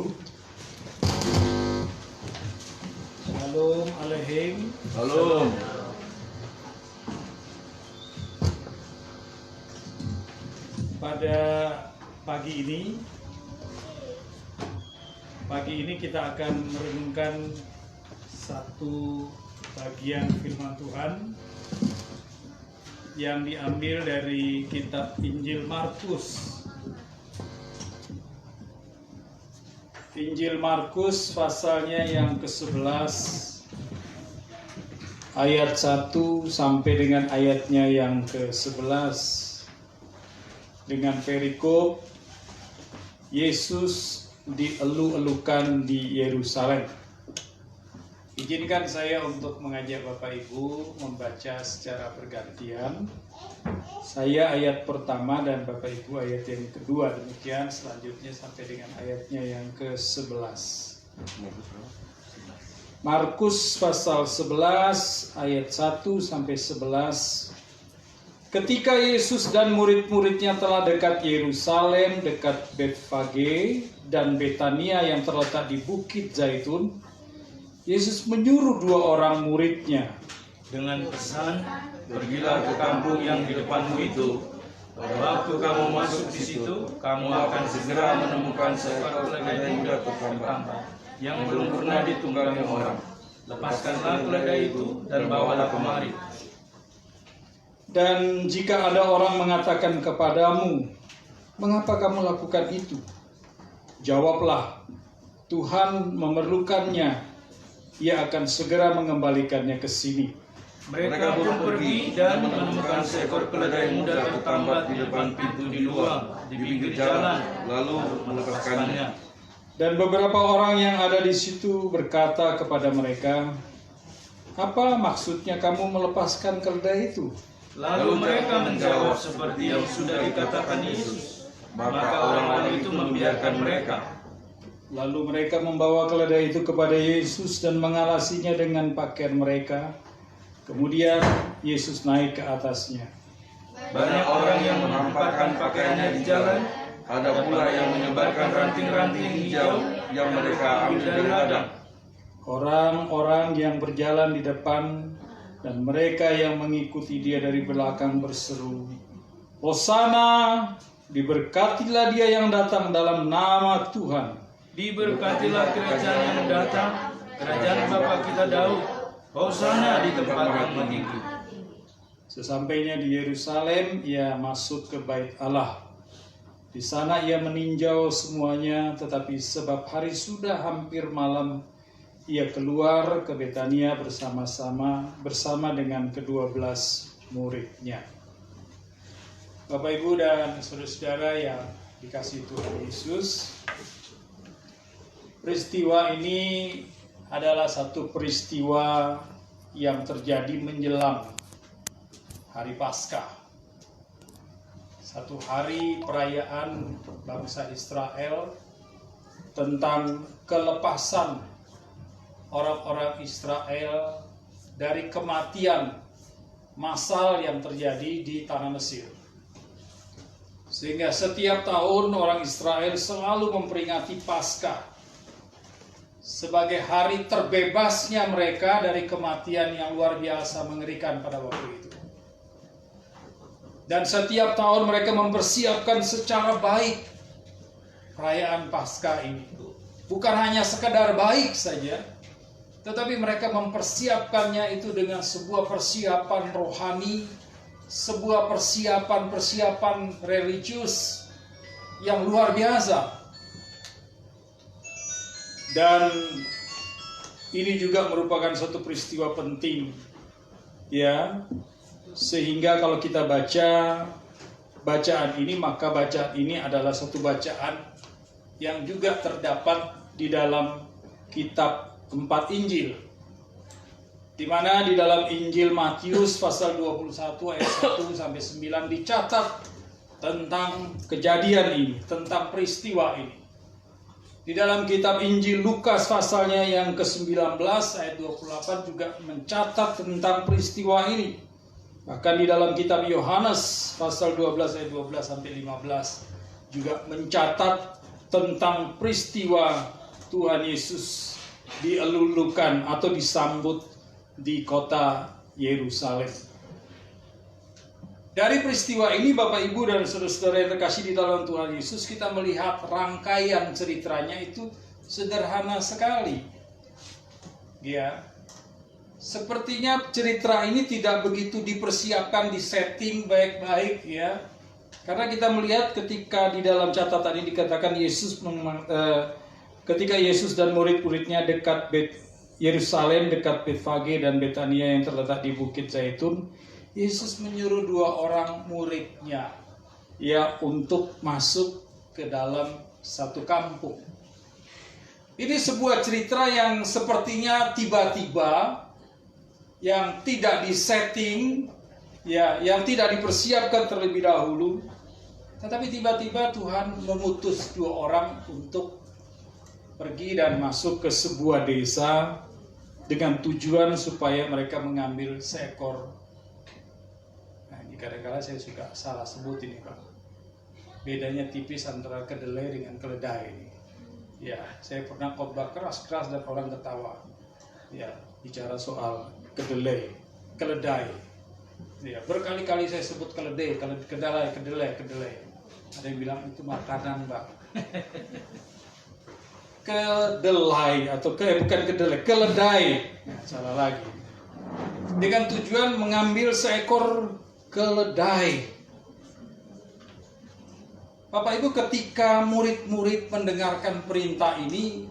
Speaker 7: Shalom Aleichem.
Speaker 2: Shalom.
Speaker 7: Pada pagi ini kita akan merenungkan satu bagian firman Tuhan yang diambil dari kitab Injil Markus. Injil Markus pasalnya yang ke-11 ayat 1 sampai dengan ayatnya yang ke-11 dengan perikop Yesus dielu-elukan di Yerusalem. Izinkan saya untuk mengajak Bapak Ibu membaca secara bergantian. Saya ayat pertama dan Bapak Ibu ayat yang kedua. Demikian selanjutnya sampai dengan ayatnya yang ke-11. Markus pasal 11 ayat 1 sampai 11. Ketika Yesus dan murid-muridnya telah dekat Yerusalem, dekat Betfage dan Betania yang terletak di Bukit Zaitun, Yesus menyuruh 2 orang muridnya
Speaker 6: dengan pesan, pergilah ke kampung yang di depanmu itu. Pada waktu kamu masuk di situ, kamu akan segera menemukan seekor keledai muda tertambat yang belum pernah ditunggangi orang. Lepaskanlah keledai itu dan bawalah kemari.
Speaker 7: Dan jika ada orang mengatakan kepadamu, mengapa kamu lakukan itu? Jawablah, Tuhan memerlukannya, Ia akan segera mengembalikannya ke sini.
Speaker 6: Mereka pun pergi dan menemukan seekor keledai muda tertambat di depan pintu di luar, di pinggir jalan, lalu melepaskannya.
Speaker 7: Dan beberapa orang yang ada di situ berkata kepada mereka, apa maksudnya kamu melepaskan keledai itu?
Speaker 6: Lalu mereka menjawab seperti yang sudah dikatakan Yesus. Maka orang-orang itu membiarkan mereka.
Speaker 7: Lalu mereka membawa keledai itu kepada Yesus dan mengalasinya dengan pakaian mereka. Kemudian Yesus naik ke atasnya.
Speaker 6: Banyak orang yang menampakkan pakaiannya di jalan. Ada pula yang menyebarkan ranting-ranting hijau yang mereka ambil dari ladang.
Speaker 7: Orang-orang yang berjalan di depan dan mereka yang mengikuti dia dari belakang berseru, Hosana, diberkatilah dia yang datang dalam nama Tuhan.
Speaker 6: Diberkatilah kerajaan yang datang, kerajaan Bapa kita Daud. Hosana di tempat yang tinggi.
Speaker 7: Sesampainya di Yerusalem, ia masuk ke Bait Allah. Di sana ia meninjau semuanya, tetapi sebab hari sudah hampir malam, ia keluar ke Betania bersama dengan ke-12 muridnya. Bapak Ibu dan saudara-saudara yang dikasihi Tuhan Yesus, peristiwa ini adalah satu peristiwa yang terjadi menjelang hari Paskah. Satu hari perayaan bangsa Israel tentang kelepasan orang-orang Israel dari kematian massal yang terjadi di tanah Mesir. Sehingga setiap tahun orang Israel selalu memperingati Paskah sebagai hari terbebasnya mereka dari kematian yang luar biasa mengerikan pada waktu itu. Dan setiap tahun mereka mempersiapkan secara baik perayaan Paskah ini. Bukan hanya sekedar baik saja, tetapi mereka mempersiapkannya itu dengan sebuah persiapan rohani, sebuah persiapan religius yang luar biasa. Dan ini juga merupakan suatu peristiwa penting, ya, sehingga kalau kita baca bacaan ini, maka bacaan ini adalah satu bacaan yang juga terdapat di dalam kitab 4 Injil, di mana di dalam Injil Matius pasal 21 ayat 1 sampai 9 dicatat tentang kejadian ini, tentang peristiwa ini. Di dalam kitab Injil Lukas pasalnya yang ke-19 ayat 28 juga mencatat tentang peristiwa ini. Bahkan di dalam kitab Yohanes pasal 12 ayat 12 sampai 15 juga mencatat tentang peristiwa Tuhan Yesus dielulukan atau disambut di kota Yerusalem. Dari peristiwa ini, Bapak Ibu dan saudara-saudara yang terkasih di dalam Tuhan Yesus, kita melihat rangkaian ceritanya itu sederhana sekali. Ya, sepertinya cerita ini tidak begitu dipersiapkan, disetting baik-baik, ya. Karena kita melihat ketika di dalam catatan ini dikatakan ketika Yesus dan murid-muridnya dekat Yerusalem, dekat Betfage dan Betania yang terletak di Bukit Zaitun, Yesus menyuruh 2 orang muridnya, ya, untuk masuk ke dalam satu kampung. Ini sebuah cerita yang sepertinya tiba-tiba, yang tidak disetting, ya, yang tidak dipersiapkan terlebih dahulu. Tetapi tiba-tiba Tuhan memutus 2 orang untuk pergi dan masuk ke sebuah desa dengan tujuan supaya mereka mengambil seekor. Nah, ini kadang-kadang saya suka salah sebut ini, Pak. Bedanya tipis antara kedelai dengan keledai ini. Ya, saya pernah khotbah keras-keras dan orang ketawa. Ya, bicara soal kedelai, keledai. Ya, berkali-kali saya sebut keledai. Ada yang bilang itu makanan, Pak. Kedelai atau bukan kedelai, keledai. Nah, salah lagi. Dengan tujuan mengambil seekor keledai. Bapak Ibu, ketika murid-murid mendengarkan perintah ini,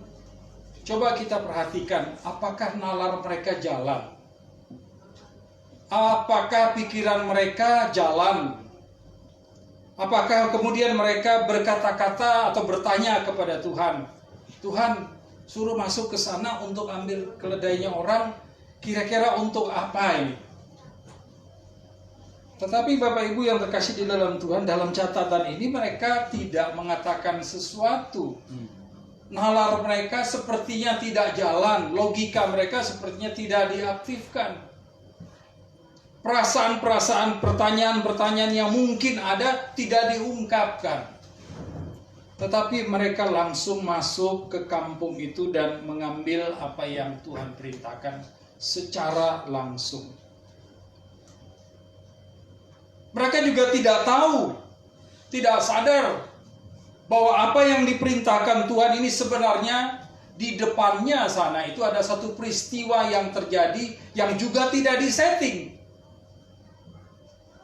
Speaker 7: coba kita perhatikan apakah nalar mereka jalan. Apakah pikiran mereka jalan? Apakah kemudian mereka berkata-kata atau bertanya kepada Tuhan, Tuhan suruh masuk ke sana untuk ambil keledainya orang, kira-kira untuk apa ini? Tetapi Bapak Ibu yang terkasih di dalam Tuhan, dalam catatan ini mereka tidak mengatakan sesuatu. Nalar mereka sepertinya tidak jalan, logika mereka sepertinya tidak diaktifkan. Perasaan-perasaan, pertanyaan-pertanyaan yang mungkin ada tidak diungkapkan. Tetapi mereka langsung masuk ke kampung itu dan mengambil apa yang Tuhan perintahkan secara langsung. Mereka juga tidak tahu, tidak sadar bahwa apa yang diperintahkan Tuhan ini sebenarnya di depannya sana itu ada satu peristiwa yang terjadi yang juga tidak disetting.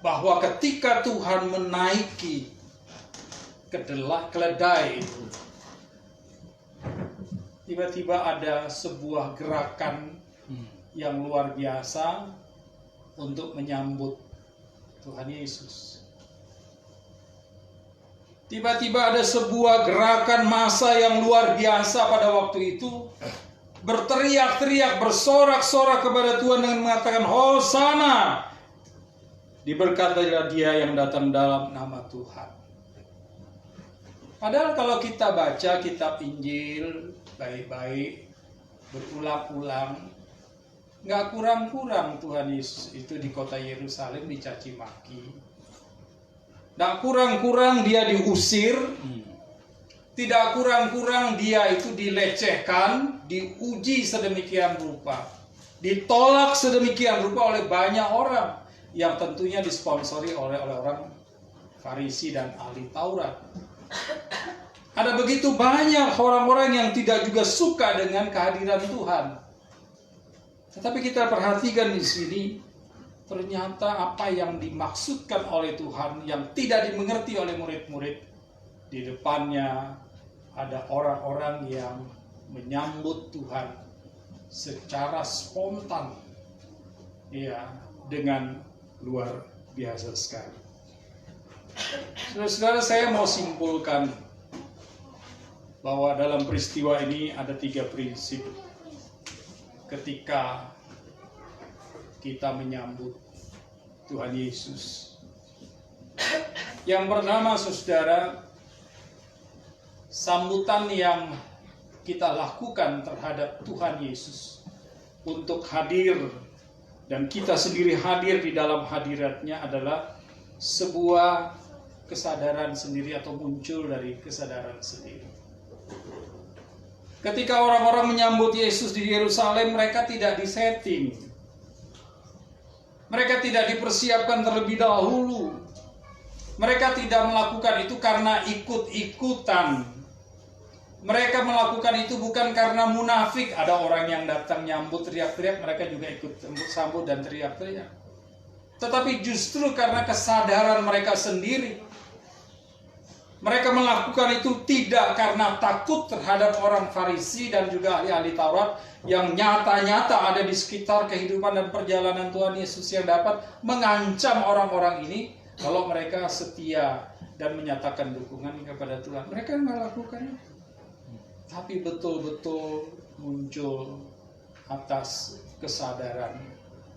Speaker 7: Bahwa ketika Tuhan menaiki keledai itu, tiba-tiba ada sebuah gerakan yang luar biasa untuk menyambut Tuhan Yesus. Tiba-tiba ada sebuah gerakan massa yang luar biasa pada waktu itu, berteriak-teriak, bersorak-sorak kepada Tuhan dengan mengatakan, Hosana, diberkatilah dia yang datang dalam nama Tuhan. Padahal kalau kita baca kitab Injil baik-baik, berulang-ulang, nggak kurang-kurang Tuhan Yesus itu di kota Yerusalem dicaci maki. Nggak kurang-kurang dia diusir, tidak kurang-kurang dia itu dilecehkan, diuji sedemikian rupa, ditolak sedemikian rupa oleh banyak orang yang tentunya disponsori oleh orang Farisi dan ahli Taurat. Ada begitu banyak orang-orang yang tidak juga suka dengan kehadiran Tuhan. Tetapi kita perhatikan di sini, ternyata apa yang dimaksudkan oleh Tuhan yang tidak dimengerti oleh murid-murid, di depannya ada orang-orang yang menyambut Tuhan secara spontan, ya, dengan luar biasa sekali. Saudara-saudara, saya mau simpulkan bahwa dalam peristiwa ini ada 3 prinsip ketika kita menyambut Tuhan Yesus. Yang pertama, saudara, sambutan yang kita lakukan terhadap Tuhan Yesus untuk hadir dan kita sendiri hadir di dalam hadiratnya adalah sebuah kesadaran sendiri atau muncul dari kesadaran sendiri. Ketika orang-orang menyambut Yesus di Yerusalem, mereka tidak disetting. Mereka tidak dipersiapkan terlebih dahulu. Mereka tidak melakukan itu karena ikut-ikutan. Mereka melakukan itu bukan karena munafik. Ada orang yang datang nyambut teriak-teriak, mereka juga ikut sambut dan teriak-teriak. Tetapi justru karena kesadaran mereka sendiri. Mereka melakukan itu tidak karena takut terhadap orang Farisi dan juga ahli-ahli Taurat yang nyata-nyata ada di sekitar kehidupan dan perjalanan Tuhan Yesus yang dapat mengancam orang-orang ini kalau mereka setia dan menyatakan dukungan kepada Tuhan. Mereka melakukan itu. Tapi betul-betul muncul atas kesadaran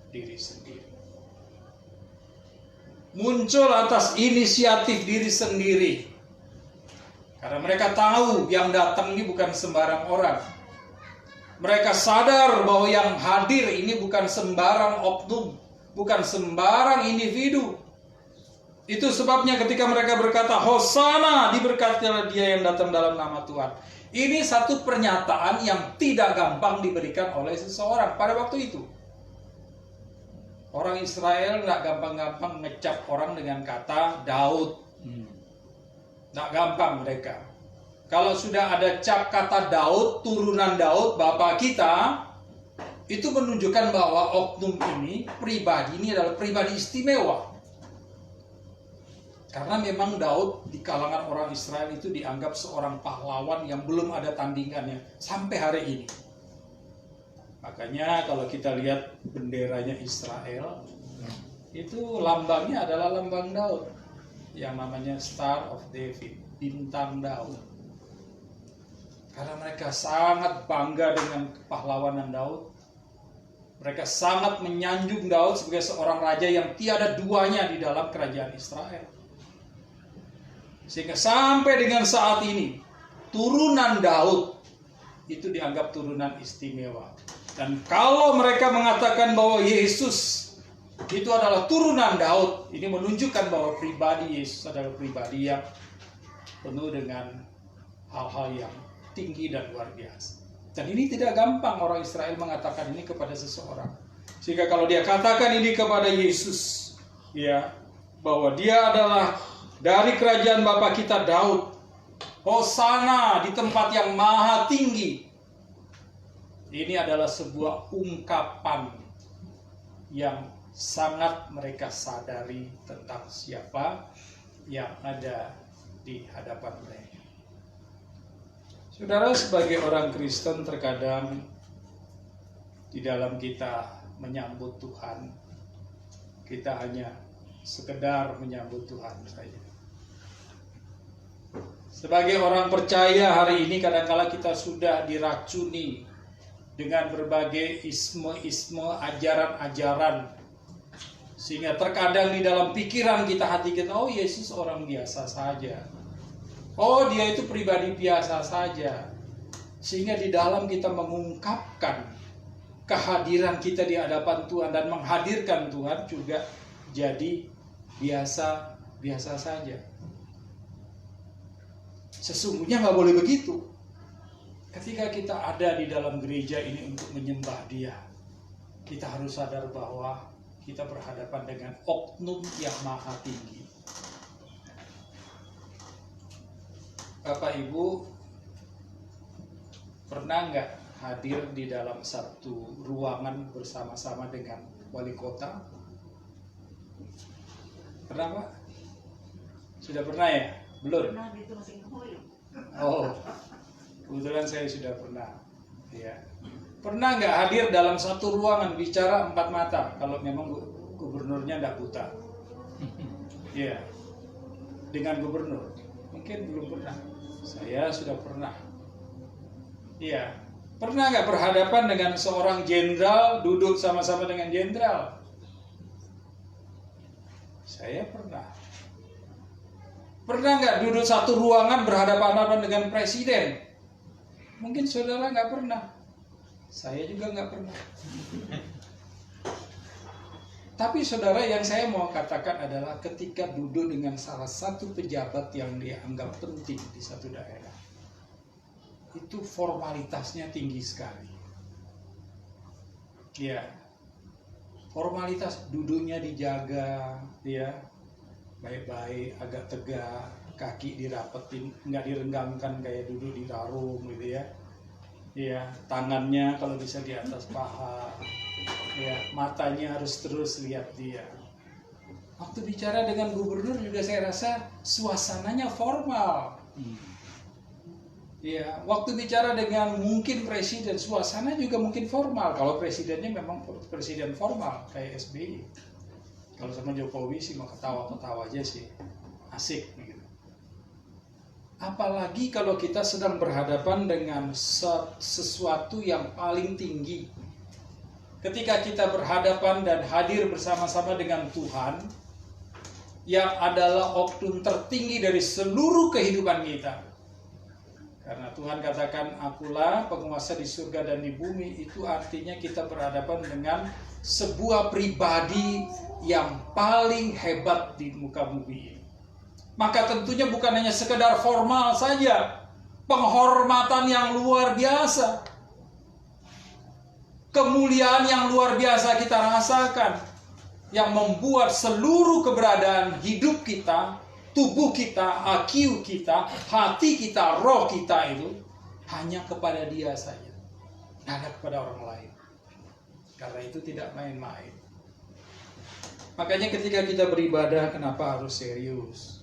Speaker 7: diri sendiri. Muncul atas inisiatif diri sendiri. Karena mereka tahu yang datang ini bukan sembarang orang. Mereka sadar bahwa yang hadir ini bukan sembarang oknum, bukan sembarang individu. Itu sebabnya ketika mereka berkata, Hosana, diberkatilah dia yang datang dalam nama Tuhan. Ini satu pernyataan yang tidak gampang diberikan oleh seseorang pada waktu itu. Orang Israel nggak gampang-gampang ngecap orang dengan kata Daud. Nggak gampang mereka. Kalau sudah ada cap kata Daud, turunan Daud, bapak kita, itu menunjukkan bahwa oknum ini, pribadi ini adalah pribadi istimewa. Karena memang Daud di kalangan orang Israel itu dianggap seorang pahlawan yang belum ada tandingannya sampai hari ini. Makanya kalau kita lihat benderanya Israel, itu lambangnya adalah lambang Daud, yang namanya Star of David, bintang Daud. Karena mereka sangat bangga dengan kepahlawanan Daud. Mereka sangat menyanjung Daud sebagai seorang raja yang tiada duanya di dalam kerajaan Israel. Sehingga sampai dengan saat ini, turunan Daud itu dianggap turunan istimewa. Dan kalau mereka mengatakan bahwa Yesus itu adalah turunan Daud, ini menunjukkan bahwa pribadi Yesus adalah pribadi yang penuh dengan hal-hal yang tinggi dan luar biasa. Dan ini tidak gampang orang Israel mengatakan ini kepada seseorang. Sehingga kalau dia katakan ini kepada Yesus, ya, bahwa dia adalah dari kerajaan Bapa kita Daud, Hosana di tempat yang maha tinggi. Ini adalah sebuah ungkapan yang sangat mereka sadari tentang siapa yang ada di hadapan mereka. Saudara, sebagai orang Kristen terkadang di dalam kita menyambut Tuhan, kita hanya sekedar menyambut Tuhan saja. Sebagai orang percaya hari ini kadang-kala kita sudah diracuni dengan berbagai isme-isme, ajaran-ajaran. Sehingga terkadang di dalam pikiran kita, hati kita, oh Yesus orang biasa saja. Oh dia itu pribadi biasa saja. Sehingga di dalam kita mengungkapkan kehadiran kita di hadapan Tuhan dan menghadirkan Tuhan juga jadi biasa saja. Sesungguhnya nggak boleh begitu. Ketika kita ada di dalam gereja ini untuk menyembah Dia, kita harus sadar bahwa kita berhadapan dengan oknum yang maha tinggi. Bapak Ibu, pernah nggak hadir di dalam satu ruangan bersama-sama dengan wali kota? Pernah Pak? Sudah pernah ya? Belum? Oh, kebetulan saya sudah pernah. Ya. Pernah nggak hadir dalam satu ruangan bicara empat mata? Kalau memang gubernurnya nggak buta. Ya, dengan gubernur. Mungkin belum pernah. Saya sudah pernah. Iya. Pernah nggak berhadapan dengan seorang jenderal, duduk sama-sama dengan jenderal? Saya pernah. Pernah nggak duduk satu ruangan berhadapan-hadapan dengan presiden? Mungkin saudara nggak pernah. Saya juga nggak pernah. Tapi saudara, yang saya mau katakan adalah ketika duduk dengan salah satu pejabat yang dianggap penting di satu daerah, itu formalitasnya tinggi sekali. Ya, formalitas duduknya dijaga, ya, baik-baik, agak tegak, kaki dirapetin, nggak direnggangkan kayak duduk di tarung gitu ya. Ya, tangannya kalau bisa di atas paha, ya, matanya harus terus lihat dia. Waktu bicara dengan gubernur juga saya rasa suasananya formal. Ya, waktu bicara dengan mungkin presiden, suasana juga mungkin formal. Kalau presidennya memang presiden formal kayak SBY. Kalau sama Jokowi sih mau ketawa-ketawa aja sih, asik gitu. Apalagi kalau kita sedang berhadapan dengan sesuatu yang paling tinggi. Ketika kita berhadapan dan hadir bersama-sama dengan Tuhan, yang adalah oknum tertinggi dari seluruh kehidupan kita. Karena Tuhan katakan, akulah penguasa di surga dan di bumi, itu artinya kita berhadapan dengan sebuah pribadi yang paling hebat di muka bumi ini. Maka tentunya bukan hanya sekedar formal saja, penghormatan yang luar biasa, kemuliaan yang luar biasa kita rasakan, yang membuat seluruh keberadaan hidup kita, tubuh kita, IQ kita, hati kita, roh kita itu hanya kepada Dia saja, tidak ada kepada orang lain. Karena itu tidak main-main. Makanya ketika kita beribadah, kenapa harus serius?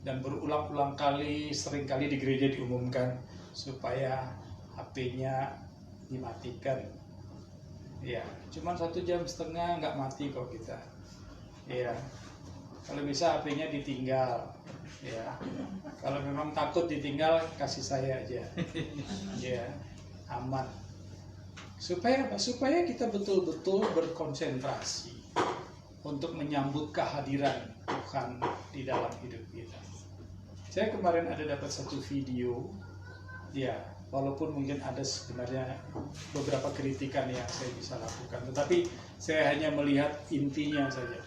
Speaker 7: Dan berulang-ulang kali, sering kali di gereja diumumkan supaya HP-nya dimatikan. Ya, cuma 1,5 jam nggak mati kok kita. Ya, kalau bisa HP-nya ditinggal. Ya, kalau memang takut ditinggal, kasih saya aja. Ya, aman. Supaya apa? Supaya kita betul-betul berkonsentrasi untuk menyambut kehadiran Tuhan di dalam hidup kita. Saya kemarin ada dapat satu video, ya, walaupun mungkin ada sebenarnya beberapa kritikan yang saya bisa lakukan, tetapi saya hanya melihat intinya saja.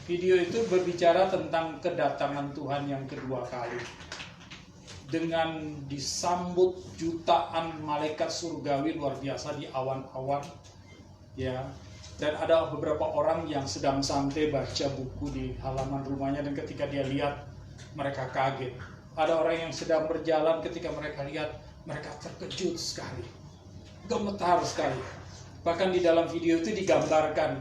Speaker 7: Video itu berbicara tentang kedatangan Tuhan yang kedua kali, dengan disambut jutaan malaikat surgawi luar biasa di awan-awan, ya. Dan ada beberapa orang yang sedang santai baca buku di halaman rumahnya, dan ketika dia lihat, mereka kaget. Ada orang yang sedang berjalan, ketika mereka lihat, mereka terkejut sekali, gemetar sekali. Bahkan di dalam video itu digambarkan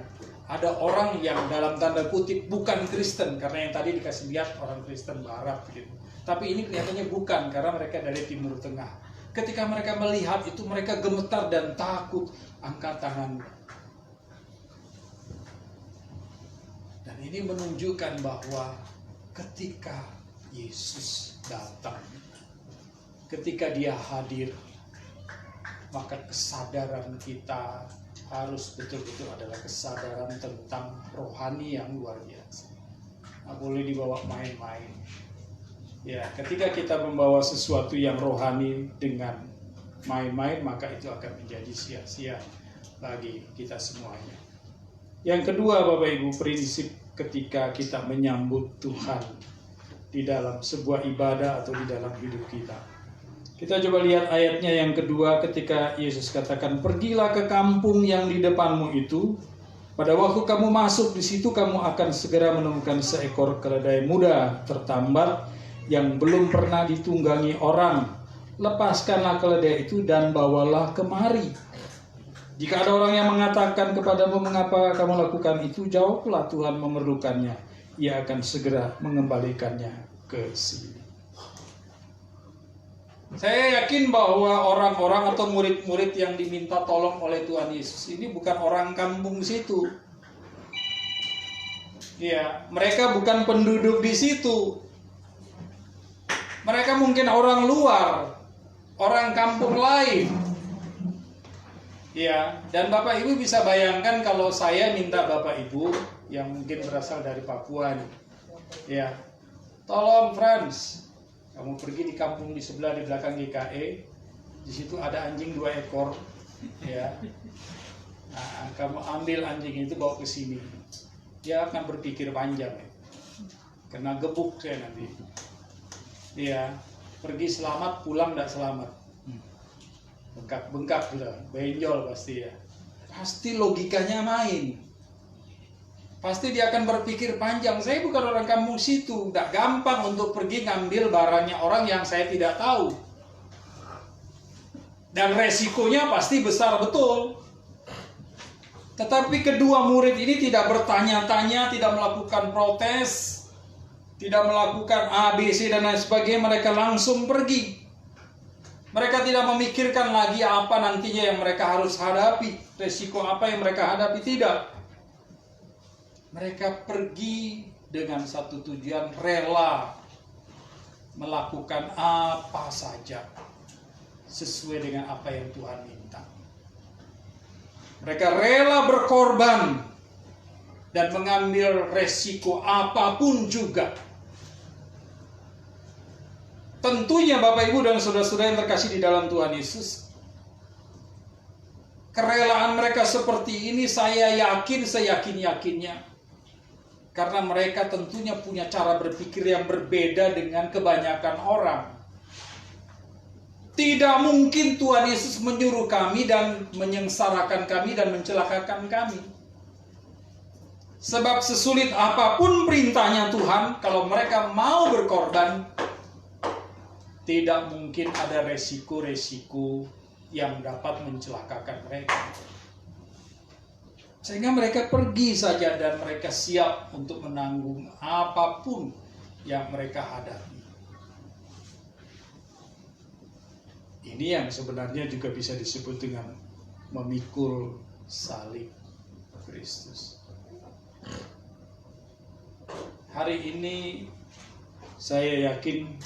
Speaker 7: ada orang yang dalam tanda kutip bukan Kristen, karena yang tadi dikasih lihat orang Kristen Barat gitu. Tapi ini kelihatannya bukan, karena mereka dari Timur Tengah. Ketika mereka melihat itu, mereka gemetar dan takut, angkat tangan. Dan ini menunjukkan bahwa ketika Yesus datang. Ketika dia hadir, maka kesadaran kita harus betul-betul adalah kesadaran tentang rohani yang luar biasa. Nggak boleh dibawa main-main. Ya, ketika kita membawa sesuatu yang rohani dengan main-main, maka itu akan menjadi sia-sia bagi kita semuanya. Yang kedua, Bapak Ibu, prinsip ketika kita menyambut Tuhan di dalam sebuah ibadah atau di dalam hidup kita. Kita coba lihat ayatnya yang kedua ketika Yesus katakan, pergilah ke kampung yang di depanmu itu. Pada waktu kamu masuk di situ, kamu akan segera menemukan seekor keledai muda tertambat yang belum pernah ditunggangi orang. Lepaskanlah keledai itu dan bawalah kemari. Jika ada orang yang mengatakan kepadamu, mengapa kamu lakukan itu, jawablah, Tuhan memerlukannya. Ia akan segera mengembalikannya ke sini. Saya yakin bahwa orang-orang atau murid-murid yang diminta tolong oleh Tuhan Yesus ini bukan orang kampung situ. Ya, mereka bukan penduduk di situ. Mereka mungkin orang luar, orang kampung lain. Ya, dan Bapak Ibu bisa bayangkan kalau saya minta Bapak Ibu yang mungkin berasal dari Papua nih. Ya. Tolong Franz, kamu pergi di kampung di sebelah di belakang GKE. Di situ ada anjing 2 ekor. Ya. Nah, kamu ambil anjing itu bawa ke sini. Dia akan berpikir panjang. Ya. Kena gebuk saya nanti. Ya, pergi selamat, pulang tidak selamat. Bengkak-bengkak sudah, benjol pasti ya. Pasti logikanya main. Pasti dia akan berpikir panjang. Saya bukan orang kampung situ, tidak gampang untuk pergi ngambil barangnya orang yang saya tidak tahu. Dan resikonya pasti besar betul. Tetapi kedua murid ini tidak bertanya-tanya, tidak melakukan protes, tidak melakukan A, B, C dan lain sebagainya. Mereka langsung pergi. Mereka tidak memikirkan lagi apa nantinya yang mereka harus hadapi, resiko apa yang mereka hadapi, tidak. Mereka pergi dengan satu tujuan, rela melakukan apa saja sesuai dengan apa yang Tuhan minta. Mereka rela berkorban dan mengambil resiko apapun juga. Tentunya Bapak Ibu dan saudara-saudara yang terkasih di dalam Tuhan Yesus, kerelaan mereka seperti ini saya yakin, seyakin-yakinnya. Karena mereka tentunya punya cara berpikir yang berbeda dengan kebanyakan orang. Tidak mungkin Tuhan Yesus menyuruh kami dan menyengsarakan kami dan mencelakakan kami. Sebab sesulit apapun perintahnya Tuhan, kalau mereka mau berkorban, tidak mungkin ada resiko-resiko yang dapat mencelakakan mereka. Sehingga mereka pergi saja dan mereka siap untuk menanggung apapun yang mereka hadapi. Ini yang sebenarnya juga bisa disebut dengan memikul salib Kristus. Hari ini saya yakin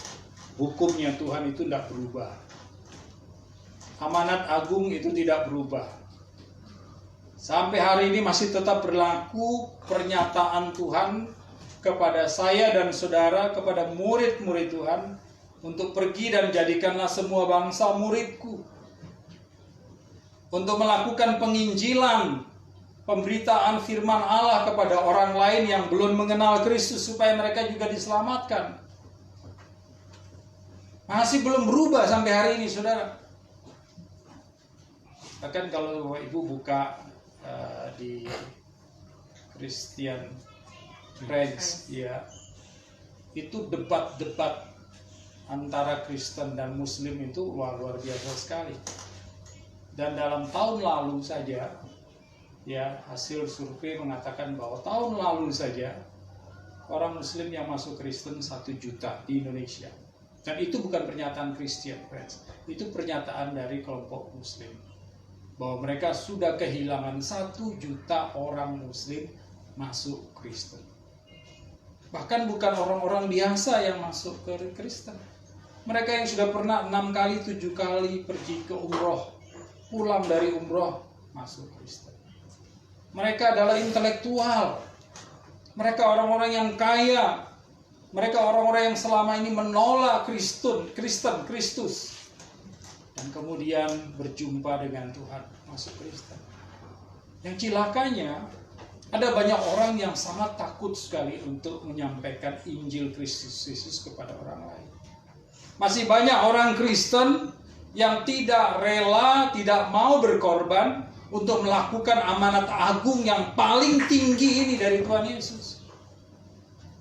Speaker 7: hukumnya Tuhan itu tidak berubah. Amanat agung itu tidak berubah. Sampai hari ini masih tetap berlaku pernyataan Tuhan kepada saya dan saudara, kepada murid-murid Tuhan, untuk pergi dan jadikanlah semua bangsa muridku. Untuk melakukan penginjilan, pemberitaan firman Allah kepada orang lain yang belum mengenal Kristus, supaya mereka juga diselamatkan. Masih belum berubah sampai hari ini, saudara. Bahkan kalau Bapak Ibu buka di Christian Ranks, ya, itu debat-debat antara Kristen dan Muslim itu luar biasa sekali. Dan dalam tahun lalu saja, ya, hasil survei mengatakan bahwa tahun lalu saja orang Muslim yang masuk Kristen 1 juta di Indonesia. Dan itu bukan pernyataan Christian Friends, itu pernyataan dari kelompok Muslim, bahwa mereka sudah kehilangan 1 juta orang Muslim masuk Kristen. Bahkan bukan orang-orang biasa yang masuk ke Kristen. Mereka yang sudah pernah 6 kali, 7 kali pergi ke umroh, pulang dari umroh, masuk Kristen. Mereka adalah intelektual. Mereka orang-orang yang kaya. Mereka orang-orang yang selama ini menolak Kristus. Dan kemudian berjumpa dengan Tuhan, masuk Kristen. Yang cilakanya, ada banyak orang yang sangat takut sekali untuk menyampaikan Injil Kristus Yesus kepada orang lain. Masih banyak orang Kristen yang tidak rela, tidak mau berkorban untuk melakukan amanat agung yang paling tinggi ini dari Tuhan Yesus.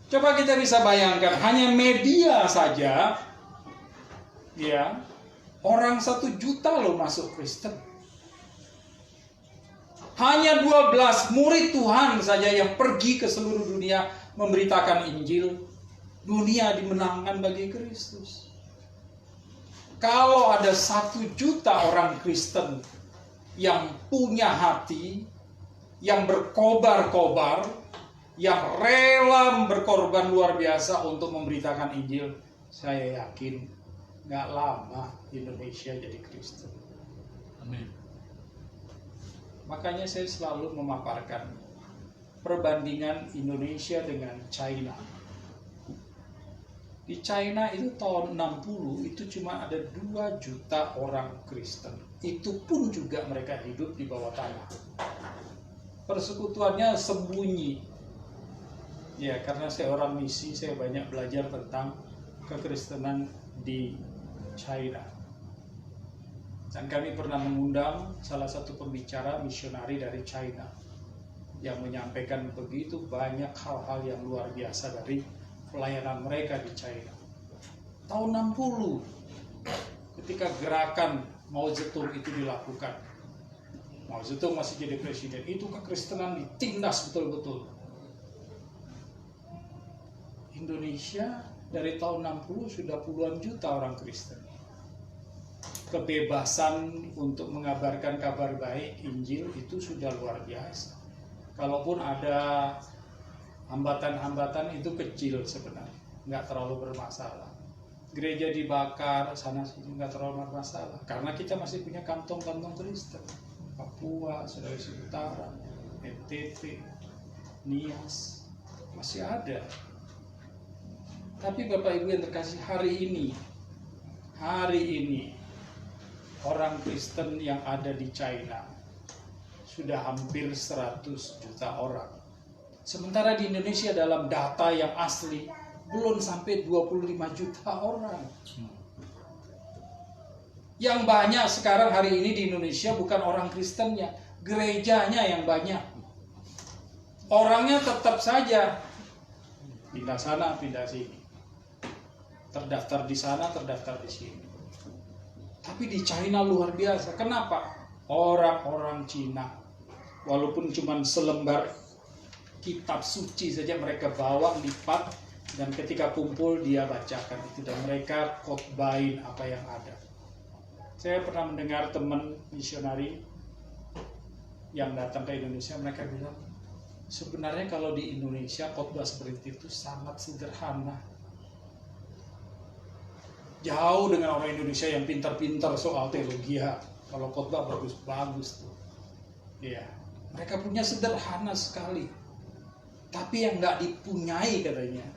Speaker 7: Coba kita bisa bayangkan, hanya media saja, ya, orang 1 juta loh masuk Kristen. Hanya 12 murid Tuhan saja yang pergi ke seluruh dunia memberitakan Injil. Dunia dimenangkan bagi Kristus. Kalau ada 1 juta orang Kristen yang punya hati, yang berkobar-kobar, yang rela berkorban luar biasa untuk memberitakan Injil, saya yakin gak lama Indonesia jadi Kristen.
Speaker 2: Amin.
Speaker 7: Makanya saya selalu memaparkan perbandingan Indonesia dengan China. Di China itu tahun 60 itu cuma ada 2 juta orang Kristen. Itu pun juga mereka hidup di bawah tanah. Persekutuannya sembunyi. Ya, karena saya orang misi, saya banyak belajar tentang kekristenan di China. Dan kami pernah mengundang salah satu pembicara misionari dari China yang menyampaikan begitu banyak hal-hal yang luar biasa dari pelayanan mereka di China. Tahun 60, ketika gerakan Mao Zedong itu dilakukan, Mao Zedong masih jadi presiden, itu kekristenan ditindas betul-betul. Indonesia dari tahun 60 sudah puluhan juta orang Kristen. Kebebasan untuk mengabarkan kabar baik Injil itu sudah luar biasa. Kalaupun ada hambatan-hambatan itu kecil sebenarnya, nggak terlalu bermasalah. Gereja dibakar sana sini nggak terlalu bermasalah, karena kita masih punya kantong-kantong Kristen. Papua, Sulawesi Utara, NTT, Nias masih ada. Tapi Bapak Ibu yang terkasih, hari ini orang Kristen yang ada di China sudah hampir 100 juta orang. Sementara di Indonesia dalam data yang asli belum sampai 25 juta orang. Yang banyak sekarang hari ini di Indonesia bukan orang Kristennya, gerejanya yang banyak. Orangnya tetap saja pindah sana, pindah sini. Terdaftar di sana, terdaftar di sini. Tapi di China luar biasa. Kenapa? Orang-orang Cina, walaupun cuma selembar kitab suci saja mereka bawa lipat, dan ketika kumpul dia bacakan itu, dan mereka khotbahin apa yang ada. Saya pernah mendengar teman misionari yang datang ke Indonesia, mereka bilang sebenarnya kalau di Indonesia khotbah seperti itu sangat sederhana. Jauh dengan orang Indonesia yang pintar-pintar soal teologi. Kalau khotbah bagus-bagus tuh. Ya, mereka punya sederhana sekali. Tapi yang nggak dipunyai katanya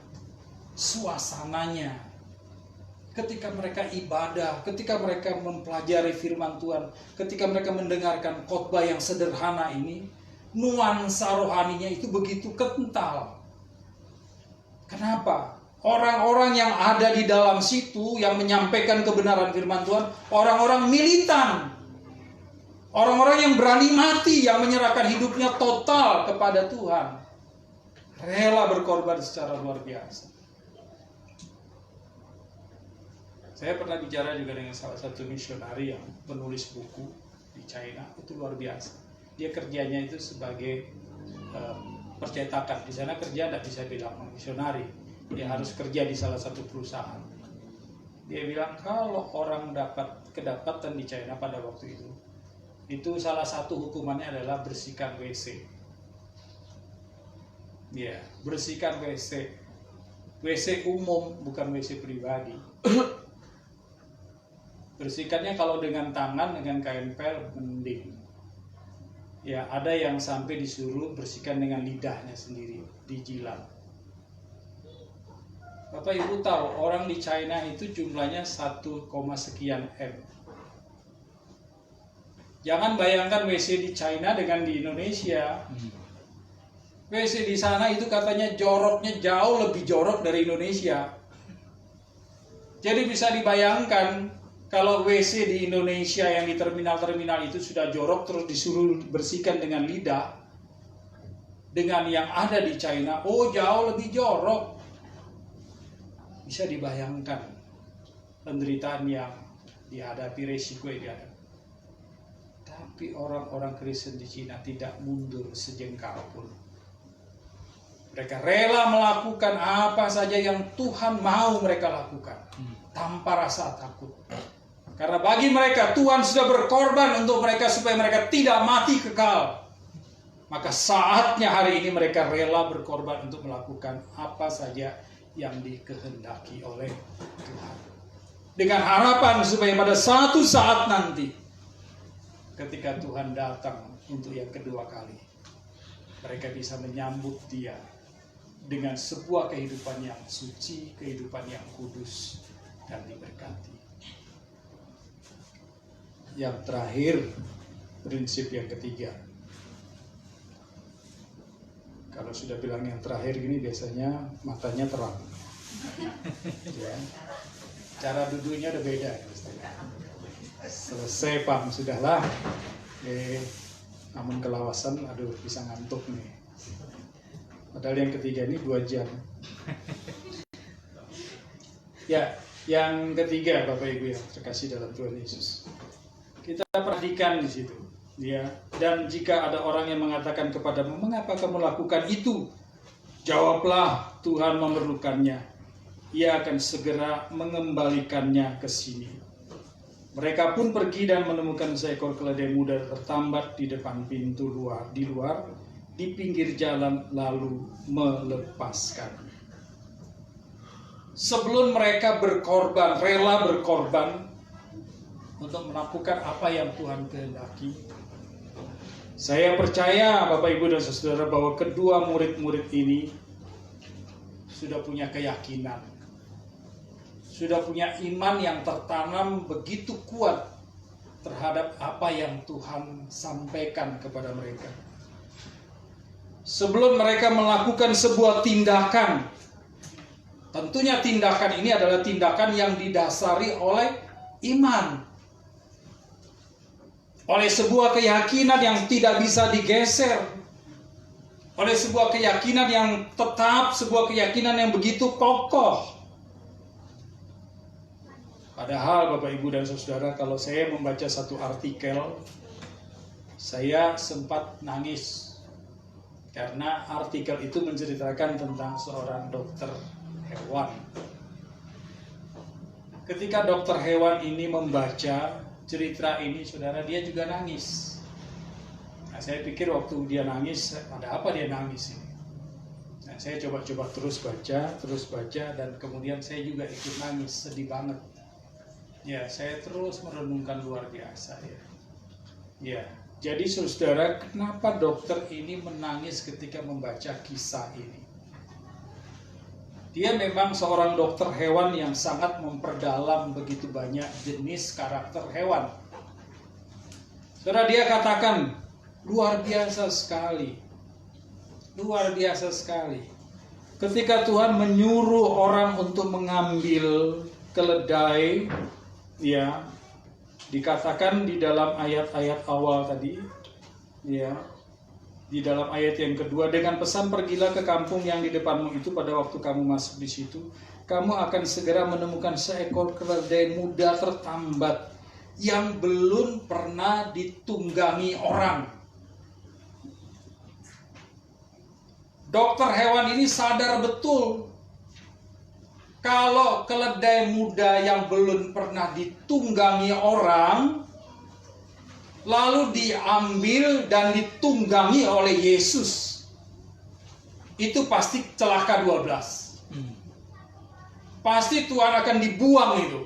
Speaker 7: suasananya. Ketika mereka ibadah, ketika mereka mempelajari firman Tuhan, ketika mereka mendengarkan khotbah yang sederhana ini, nuansa rohaninya itu begitu kental. Kenapa? Orang-orang yang ada di dalam situ yang menyampaikan kebenaran firman Tuhan, orang-orang militan, orang-orang yang berani mati, yang menyerahkan hidupnya total kepada Tuhan, rela berkorban secara luar biasa. Saya pernah bicara juga dengan salah satu misionari yang menulis buku di China, itu luar biasa. Dia kerjanya itu sebagai percetakan. Di sana kerja tidak bisa bilang misionari. Dia harus kerja di salah satu perusahaan. Dia bilang kalau orang dapat kedapatan di China pada waktu itu salah satu hukumannya adalah bersihkan WC. Ya, bersihkan WC. WC umum, bukan WC pribadi. Bersihkannya kalau dengan tangan, dengan kain pel, mending. Ya, ada yang sampai disuruh bersihkan dengan lidahnya sendiri, dijilat. Bapak Ibu tahu, orang di China itu jumlahnya 1, sekian M. Jangan bayangkan WC di China dengan di Indonesia. WC di sana itu katanya joroknya jauh lebih jorok dari Indonesia. Jadi bisa dibayangkan kalau WC di Indonesia yang di terminal-terminal itu sudah jorok terus disuruh bersihkan dengan lidah, dengan yang ada di China, oh jauh lebih jorok. Bisa dibayangkan penderitaan yang dihadapi, resiko yang dihadapi. Tapi orang-orang Kristen di Cina tidak mundur sejengkal pun. Mereka rela melakukan apa saja yang Tuhan mau mereka lakukan tanpa rasa takut. Karena bagi mereka Tuhan sudah berkorban untuk mereka supaya mereka tidak mati kekal. Maka saatnya hari ini mereka rela berkorban untuk melakukan apa saja yang dikehendaki oleh Tuhan. Dengan harapan supaya pada satu saat nanti ketika Tuhan datang untuk yang kedua kali, mereka bisa menyambut Dia dengan sebuah kehidupan yang suci, kehidupan yang kudus dan diberkati. Yang terakhir, prinsip yang ketiga. Kalau sudah bilang yang terakhir gini biasanya matanya terang. Ya. Cara duduknya udah beda. Selesai Pak, sudahlah. Namun kelawasan, aduh bisa ngantuk nih. Padahal yang ketiga ini 2 jam. Ya, yang ketiga Bapak Ibu yang terkasih dalam Tuhan Yesus. Kita perhatikan di situ. Ya, dan jika ada orang yang mengatakan kepadamu, mengapa kamu lakukan itu? Jawablah, Tuhan memerlukannya. Ia akan segera mengembalikannya ke sini. Mereka pun pergi dan menemukan seekor keledai muda tertambat di depan pintu di luar, di pinggir jalan, lalu melepaskan. Sebelum mereka berkorban, rela berkorban untuk melakukan apa yang Tuhan kehendaki, saya percaya Bapak Ibu dan Saudara bahwa kedua murid-murid ini sudah punya keyakinan, sudah punya iman yang tertanam begitu kuat terhadap apa yang Tuhan sampaikan kepada mereka. Sebelum mereka melakukan sebuah tindakan, tentunya tindakan ini adalah tindakan yang didasari oleh iman, oleh sebuah keyakinan yang tidak bisa digeser, oleh sebuah keyakinan yang tetap, sebuah keyakinan yang begitu kokoh. Padahal Bapak Ibu dan Saudara, kalau saya membaca satu artikel, saya sempat nangis. Karena artikel itu menceritakan tentang seorang dokter hewan. Ketika dokter hewan ini membaca cerita ini, saudara, dia juga nangis. Nah, saya pikir waktu dia nangis, ada apa dia nangis ini? Nah, saya coba-coba terus baca, dan kemudian saya juga ikut nangis, sedih banget. Ya, saya terus merenungkan luar biasa ya. Ya, jadi saudara, kenapa dokter ini menangis ketika membaca kisah ini? Dia memang seorang dokter hewan yang sangat memperdalam begitu banyak jenis karakter hewan. Saudara, dia katakan, luar biasa sekali. Luar biasa sekali. Ketika Tuhan menyuruh orang untuk mengambil keledai, ya, dikatakan di dalam ayat-ayat awal tadi, ya, di dalam ayat yang kedua, dengan pesan pergilah ke kampung yang di depanmu itu, pada waktu kamu masuk di situ, kamu akan segera menemukan seekor keledai muda tertambat yang belum pernah ditunggangi orang. Dokter hewan ini sadar betul kalau keledai muda yang belum pernah ditunggangi orang, lalu diambil dan ditunggangi oleh Yesus, itu pasti celaka 12. pasti Tuhan akan dibuang itu.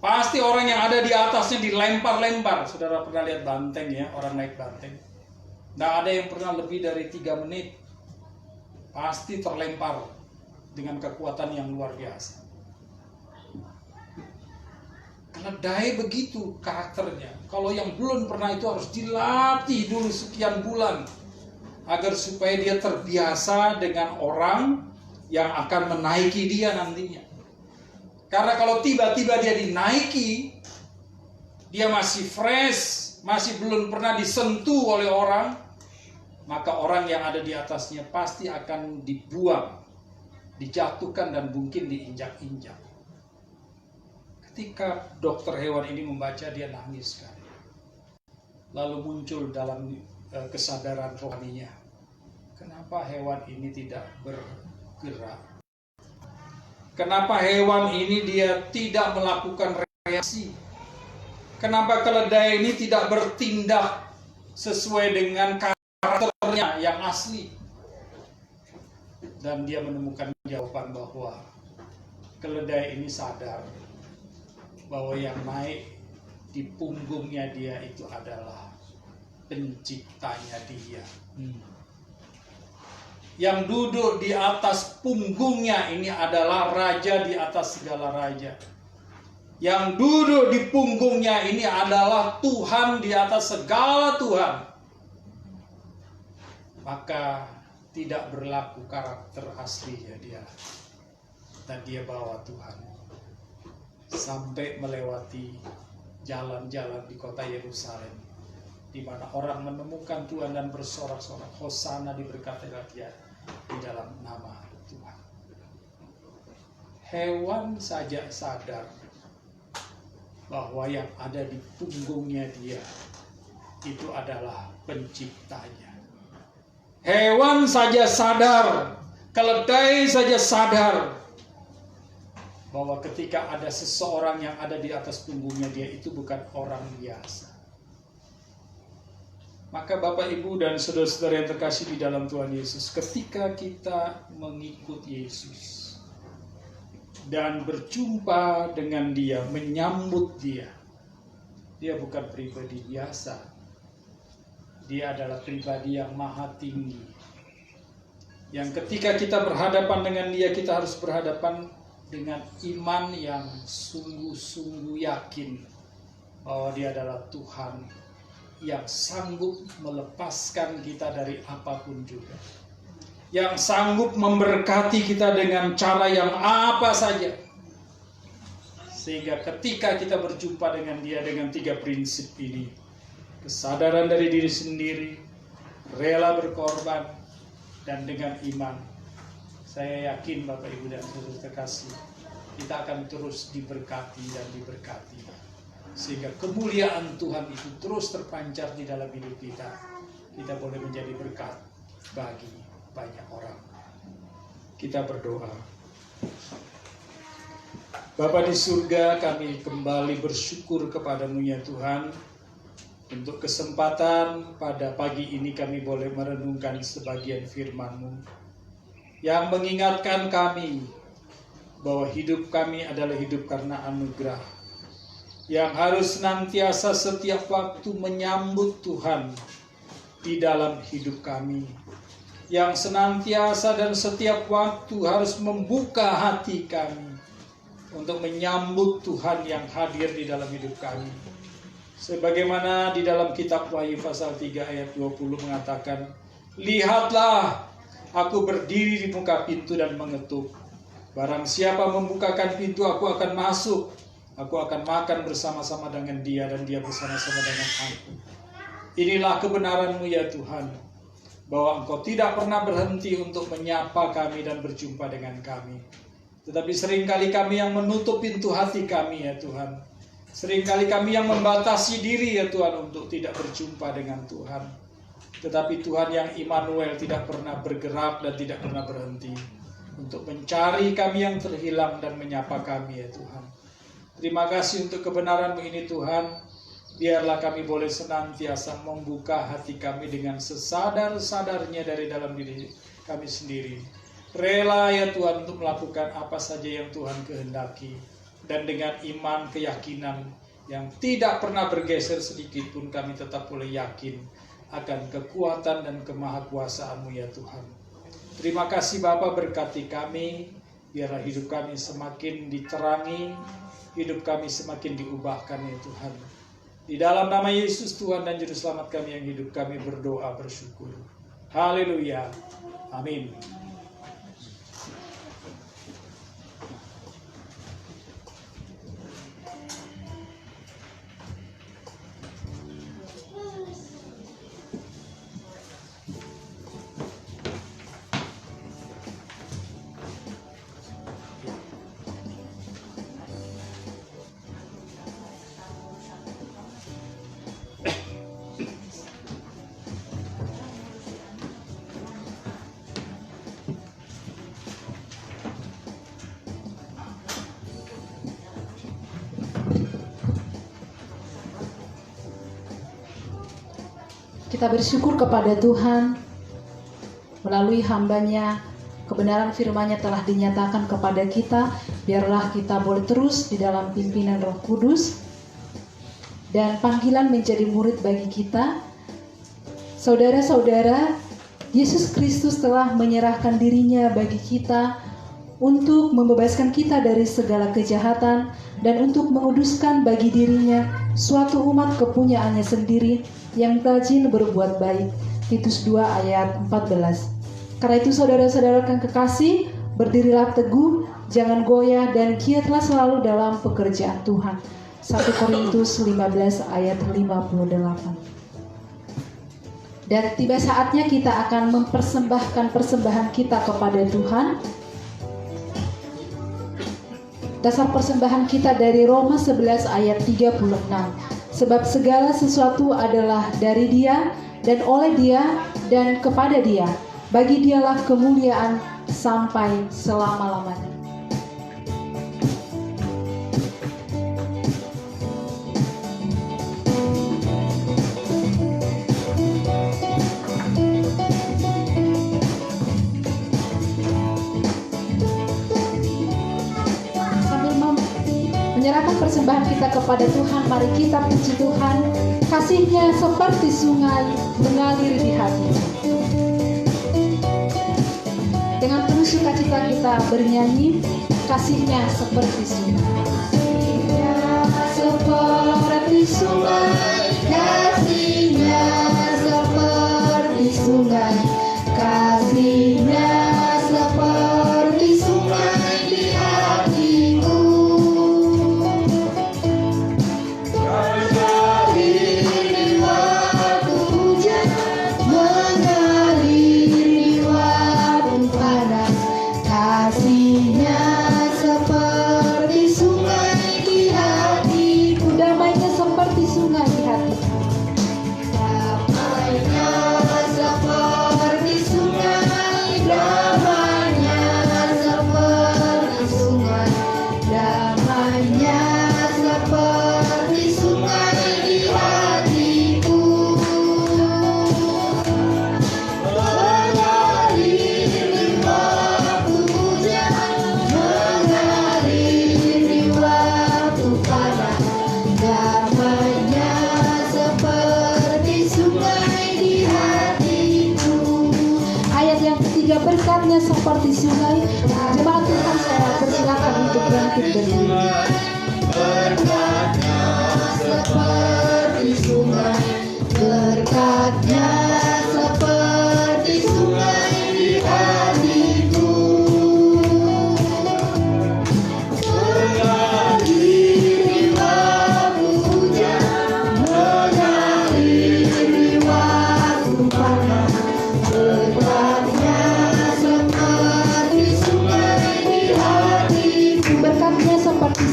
Speaker 7: Pasti orang yang ada di atasnya dilempar-lempar. Saudara pernah lihat banteng ya, orang naik banteng. Nggak ada yang pernah lebih dari 3 menit. Pasti terlempar dengan kekuatan yang luar biasa. Keledai begitu karakternya. Kalau yang belum pernah itu harus dilatih dulu sekian bulan agar supaya dia terbiasa dengan orang yang akan menaiki dia nantinya. Karena kalau tiba-tiba dia dinaiki, dia masih fresh, masih belum pernah disentuh oleh orang, maka orang yang ada di atasnya pasti akan dibuang, dijatuhkan dan mungkin diinjak-injak. Ketika dokter hewan ini membaca, dia nangis sekali. Lalu muncul dalam kesadaran rohaninya, kenapa hewan ini tidak bergerak? Kenapa hewan ini dia tidak melakukan reaksi? Kenapa keledai ini tidak bertindak sesuai dengan karakternya yang asli? Dan dia menemukan jawaban bahwa keledai ini sadar bahwa yang naik di punggungnya dia itu adalah penciptanya dia. Yang duduk di atas punggungnya ini adalah raja di atas segala raja. Yang duduk di punggungnya ini adalah Tuhan di atas segala Tuhan. Maka tidak berlaku karakter aslinya dia. Dan dia bawa Tuhan sampai melewati jalan-jalan di kota Yerusalem, di mana orang menemukan Tuhan dan bersorak-sorak, Hosana diberkatilah dia di dalam nama Tuhan. Hewan saja sadar bahwa yang ada di punggungnya dia itu adalah penciptanya. Hewan saja sadar, keledai saja sadar bahwa ketika ada seseorang yang ada di atas punggungnya dia itu bukan orang biasa. Maka Bapak, Ibu, dan saudara-saudara yang terkasih di dalam Tuhan Yesus, ketika kita mengikut Yesus dan berjumpa dengan dia, menyambut dia, dia bukan pribadi biasa. Dia adalah pribadi yang maha tinggi. Yang ketika kita berhadapan dengan dia, kita harus berhadapan dengan iman yang sungguh-sungguh yakin bahwa dia adalah Tuhan yang sanggup melepaskan kita dari apapun juga. Yang sanggup memberkati kita dengan cara yang apa saja. Sehingga ketika kita berjumpa dengan dia dengan 3 prinsip ini, kesadaran dari diri sendiri, rela berkorban, dan dengan iman, saya yakin Bapak, Ibu, dan saudara terkasih, kita akan terus diberkati dan diberkati. Sehingga kemuliaan Tuhan itu terus terpancar di dalam hidup kita. Kita boleh menjadi berkat bagi banyak orang. Kita berdoa. Bapa di surga, kami kembali bersyukur kepadamu ya Tuhan. Untuk kesempatan pada pagi ini kami boleh merenungkan sebagian firman-Mu yang mengingatkan kami bahwa hidup kami adalah hidup karena anugerah, yang harus senantiasa setiap waktu menyambut Tuhan di dalam hidup kami, yang senantiasa dan setiap waktu harus membuka hati kami untuk menyambut Tuhan yang hadir di dalam hidup kami. Sebagaimana di dalam kitab Wahyu pasal 3 ayat 20 mengatakan, lihatlah, aku berdiri di muka pintu dan mengetuk. Barang siapa membukakan pintu, aku akan masuk. Aku akan makan bersama-sama dengan dia dan dia bersama-sama dengan aku. Inilah kebenaran-Mu ya Tuhan, bahwa Engkau tidak pernah berhenti untuk menyapa kami dan berjumpa dengan kami. Tetapi seringkali kami yang menutup pintu hati kami ya Tuhan. Seringkali kami yang membatasi diri ya Tuhan untuk tidak berjumpa dengan Tuhan. Tetapi Tuhan yang Immanuel tidak pernah bergerak dan tidak pernah berhenti untuk mencari kami yang terhilang dan menyapa kami ya Tuhan. Terima kasih untuk kebenaran-Mu ini Tuhan. Biarlah kami boleh senantiasa membuka hati kami dengan sesadar-sadarnya dari dalam diri kami sendiri. Rela ya Tuhan untuk melakukan apa saja yang Tuhan kehendaki. Dan dengan iman, keyakinan yang tidak pernah bergeser sedikit pun, kami tetap boleh yakin akan kekuatan dan kemahakuasaan-Mu ya Tuhan. Terima kasih Bapa, berkati kami, biarlah hidup kami semakin diterangi, hidup kami semakin diubahkan ya Tuhan. Di dalam nama Yesus Tuhan dan Juru Selamat kami yang hidup, kami berdoa bersyukur. Haleluya. Amin.
Speaker 1: Kita bersyukur kepada Tuhan, melalui hamba-Nya, kebenaran firman-Nya telah dinyatakan kepada kita. Biarlah kita boleh terus di dalam pimpinan Roh Kudus, dan panggilan menjadi murid bagi kita. Saudara-saudara, Yesus Kristus telah menyerahkan dirinya bagi kita untuk membebaskan kita dari segala kejahatan dan untuk menguduskan bagi dirinya suatu umat kepunyaannya sendiri yang rajin berbuat baik. Titus 2 ayat 14. Karena itu saudara-saudara yang kekasih, berdirilah teguh, jangan goyah, dan giatlah selalu dalam pekerjaan Tuhan. 1 Korintus 15 ayat 58. Dan tiba saatnya kita akan mempersembahkan persembahan kita kepada Tuhan. Dasar persembahan kita dari Roma 11 ayat 36. Sebab segala sesuatu adalah dari Dia, dan oleh Dia, dan kepada Dia. Bagi Dialah kemuliaan sampai selama-lamanya. Menyerahkan persembahan kita kepada Tuhan, mari kita puji Tuhan. Kasih-Nya seperti sungai mengalir di hati. Dengan penuh sukacita kita bernyanyi, kasih-Nya seperti sungai. Kasih-Nya seperti sungai, kasih-Nya seperti sungai, kasih-Nya seperti sungai di hatiku. Berkatnya seperti sungai. Jemaat Tuhan, saya persilakan untuk bangkit berdiri. Berkatnya seperti sungai, berkatnya seperti sungai di hatiku. Mengalir waktu hujan, mengalir waktu panas. Berkatnya seperti sungai di hati. Berkatnya seperti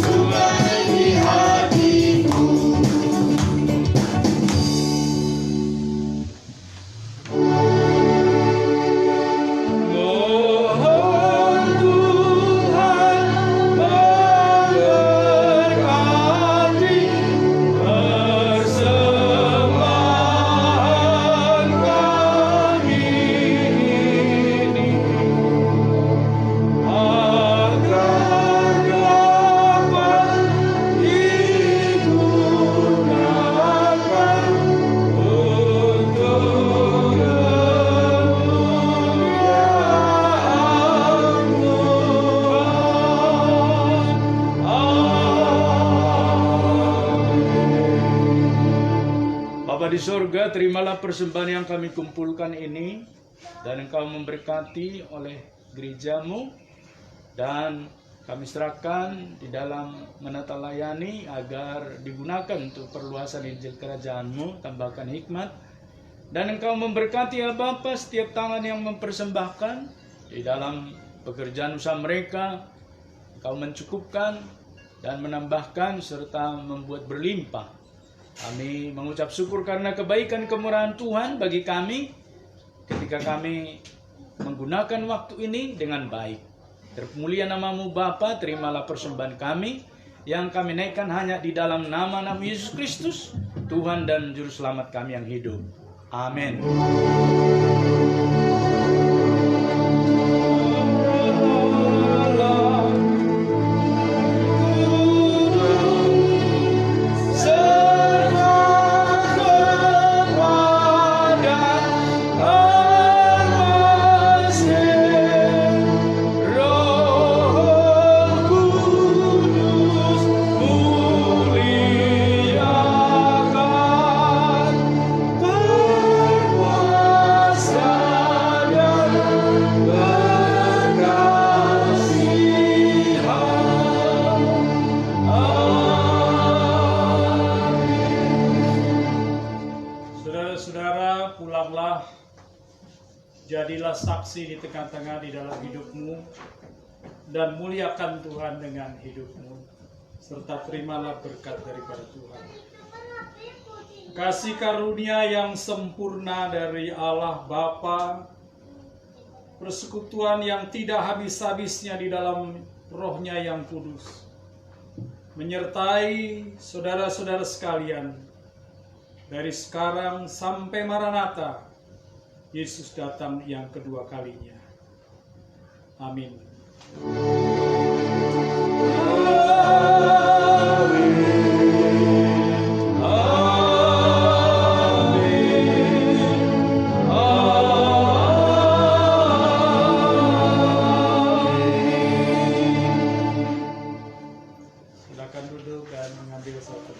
Speaker 1: sungai di hatiku.
Speaker 6: Mohon Tuhan memberkati persembahan
Speaker 2: Bapa di sorga, terimalah persembahan yang kami kumpulkan ini, dan Engkau memberkati oleh gerejamu, dan kami serahkan di dalam menata layani agar digunakan untuk perluasan Injil Kerajaan-Mu, tambahkan hikmat, dan Engkau memberkati ya Bapa setiap tangan yang mempersembahkan di dalam pekerjaan usaha mereka. Engkau mencukupkan dan menambahkan serta membuat berlimpah. Kami mengucap syukur karena kebaikan kemurahan Tuhan bagi kami ketika kami menggunakan waktu ini dengan baik. Terpulia namamu Bapa, terimalah persembahan kami yang kami naikkan hanya di dalam nama Yesus Kristus, Tuhan dan Juru Selamat kami yang hidup. Amin.
Speaker 7: Saudara-saudara, pulanglah, jadilah saksi di tengah-tengah di dalam hidupmu, dan muliakan Tuhan dengan hidupmu, serta terimalah berkat daripada Tuhan. Kasih karunia yang sempurna dari Allah Bapa, persekutuan yang tidak habis-habisnya di dalam Roh-Nya yang kudus, menyertai saudara-saudara sekalian, dari sekarang sampai Maranatha, Yesus datang yang kedua kalinya. Amin. Silakan duduk dan mengambil satu.